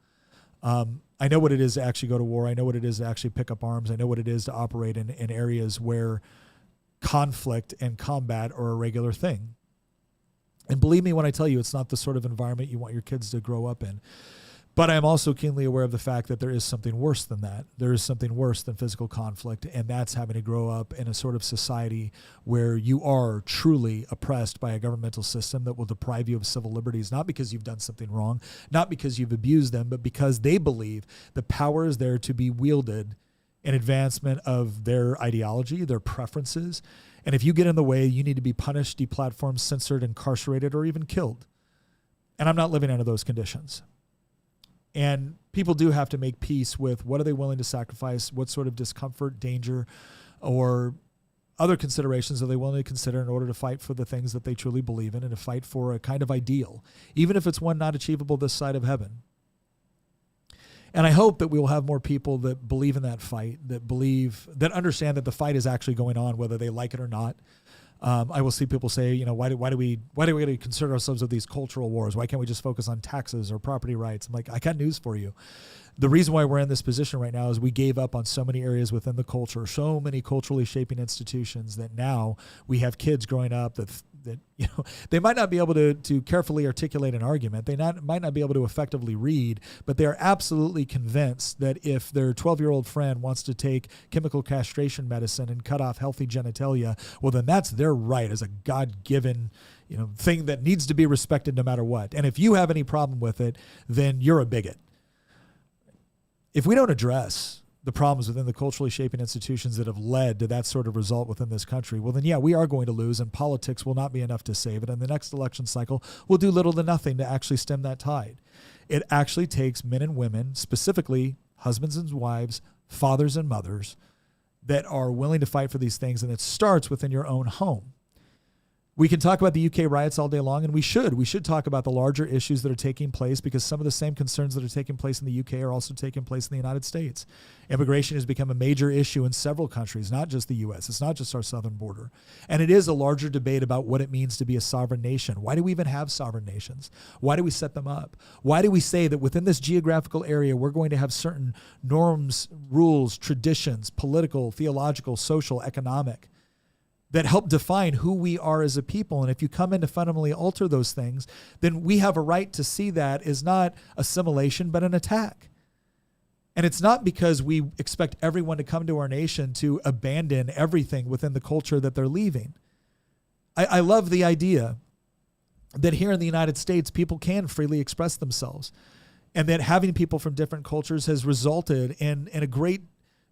I know what it is to actually go to war. I know what it is to actually pick up arms. I know what it is to operate in areas where conflict and combat are a regular thing. And believe me when I tell you, it's not the sort of environment you want your kids to grow up in. But I'm also keenly aware of the fact that there is something worse than that. There is something worse than physical conflict, and that's having to grow up in a sort of society where you are truly oppressed by a governmental system that will deprive you of civil liberties, not because you've done something wrong, not because you've abused them, but because they believe the power is there to be wielded in advancement of their ideology, their preferences. And if you get in the way, you need to be punished, deplatformed, censored, incarcerated, or even killed. And I'm not living under those conditions. And people do have to make peace with what are they willing to sacrifice, what sort of discomfort, danger, or other considerations are they willing to consider in order to fight for the things that they truly believe in and to fight for a kind of ideal, even if it's one not achievable this side of heaven. And I hope that we will have more people that believe in that fight, that understand that the fight is actually going on, whether they like it or not. I will see people say, why do we concern ourselves with these cultural wars? Why can't we just focus on taxes or property rights? I'm like, I got news for you. The reason why we're in this position right now is we gave up on so many areas within the culture, so many culturally shaping institutions that now we have kids growing up that they might not be able to carefully articulate an argument. They might not be able to effectively read, but they are absolutely convinced that if their 12-year-old friend wants to take chemical castration medicine and cut off healthy genitalia, well, then that's their right as a God-given thing that needs to be respected no matter what. And if you have any problem with it, then you're a bigot. If we don't address the problems within the culturally shaping institutions that have led to that sort of result within this country, well, then, yeah, we are going to lose, and politics will not be enough to save it. And the next election cycle will do little to nothing to actually stem that tide. It actually takes men and women, specifically husbands and wives, fathers and mothers, that are willing to fight for these things, and it starts within your own home. We can talk about the UK riots all day long, and we should. We should talk about the larger issues that are taking place, because some of the same concerns that are taking place in the UK are also taking place in the United States. Immigration has become a major issue in several countries, not just the U.S. It's not just our southern border. And it is a larger debate about what it means to be a sovereign nation. Why do we even have sovereign nations? Why do we set them up? Why do we say that within this geographical area we're going to have certain norms, rules, traditions, political, theological, social, economic, that help define who we are as a people? And if you come in to fundamentally alter those things, then we have a right to see that as not assimilation, but an attack. And it's not because we expect everyone to come to our nation to abandon everything within the culture that they're leaving. I love the idea that here in the United States, people can freely express themselves, and that having people from different cultures has resulted in a great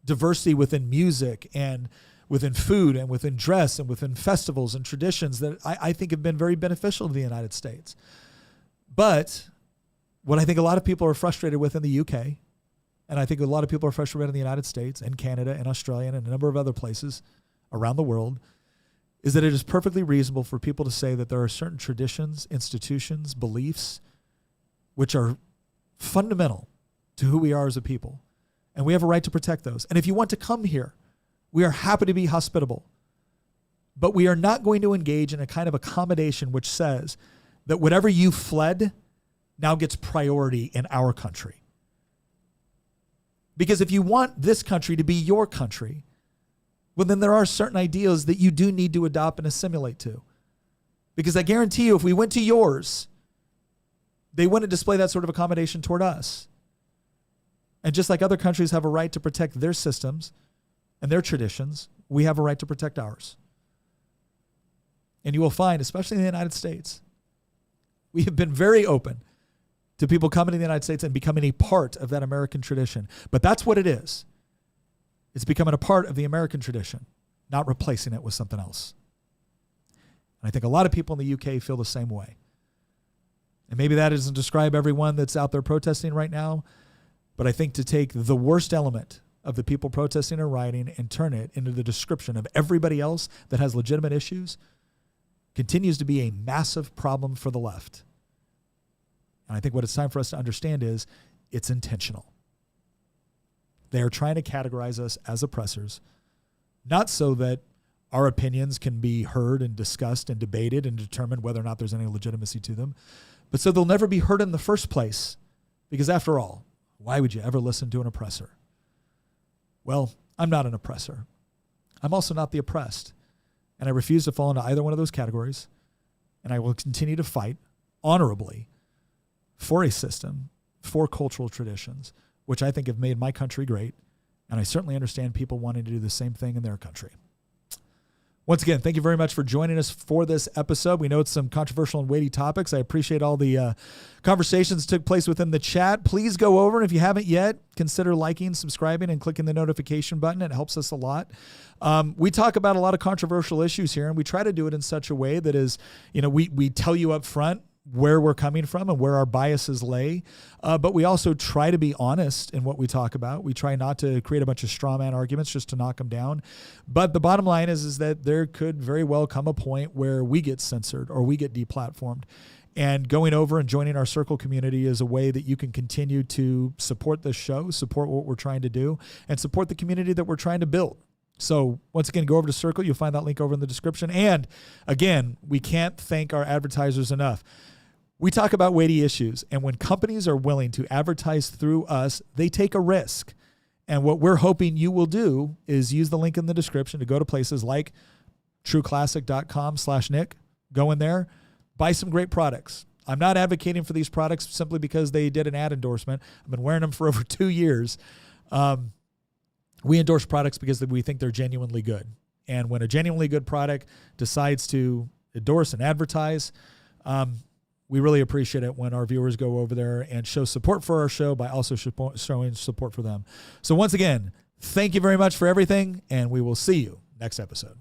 diversity within music and within food and within dress and within festivals and traditions that I think have been very beneficial to the United States. But what I think a lot of people are frustrated with in the UK, and I think a lot of people are frustrated in the United States and Canada and Australia and a number of other places around the world, is that it is perfectly reasonable for people to say that there are certain traditions, institutions, beliefs, which are fundamental to who we are as a people. And we have a right to protect those. And if you want to come here, we are happy to be hospitable, but we are not going to engage in a kind of accommodation which says that whatever you fled now gets priority in our country. Because if you want this country to be your country, well, then there are certain ideals that you do need to adopt and assimilate to. Because I guarantee you, if we went to yours, they wouldn't display that sort of accommodation toward us. And just like other countries have a right to protect their systems and their traditions, we have a right to protect ours. And you will find, especially in the United States, we have been very open to people coming to the United States and becoming a part of that American tradition. But that's what it is. It's becoming a part of the American tradition, not replacing it with something else. And I think a lot of people in the UK feel the same way. And maybe that doesn't describe everyone that's out there protesting right now, but I think to take the worst element of the people protesting or rioting and turn it into the description of everybody else that has legitimate issues continues to be a massive problem for the left. And I think what it's time for us to understand is it's intentional. They are trying to categorize us as oppressors, not so that our opinions can be heard and discussed and debated and determined whether or not there's any legitimacy to them, but so they'll never be heard in the first place. Because after all, why would you ever listen to an oppressor? Well, I'm not an oppressor. I'm also not the oppressed. And I refuse to fall into either one of those categories. And I will continue to fight honorably for a system, for cultural traditions, which I think have made my country great. And I certainly understand people wanting to do the same thing in their country. Once again, thank you very much for joining us for this episode. We know it's some controversial and weighty topics. I appreciate all the conversations that took place within the chat. Please go over, and if you haven't yet, consider liking, subscribing, and clicking the notification button. It helps us a lot. We talk about a lot of controversial issues here, and we try to do it in such a way that is, we tell you up front where we're coming from and where our biases lay. But we also try to be honest in what we talk about. We try not to create a bunch of straw man arguments just to knock them down. But the bottom line is that there could very well come a point where we get censored or we get deplatformed. And going over and joining our Circle community is a way that you can continue to support this show, support what we're trying to do, and support the community that we're trying to build. So once again, go over to Circle. You'll find that link over in the description. And again, we can't thank our advertisers enough. We talk about weighty issues, and when companies are willing to advertise through us, they take a risk. And what we're hoping you will do is use the link in the description to go to places like trueclassic.com/Nick. Go in there, buy some great products. I'm not advocating for these products simply because they did an ad endorsement. I've been wearing them for over 2 years. We endorse products because we think they're genuinely good. And when a genuinely good product decides to endorse and advertise, we really appreciate it when our viewers go over there and show support for our show by also showing support for them. So once again, thank you very much for everything, and we will see you next episode.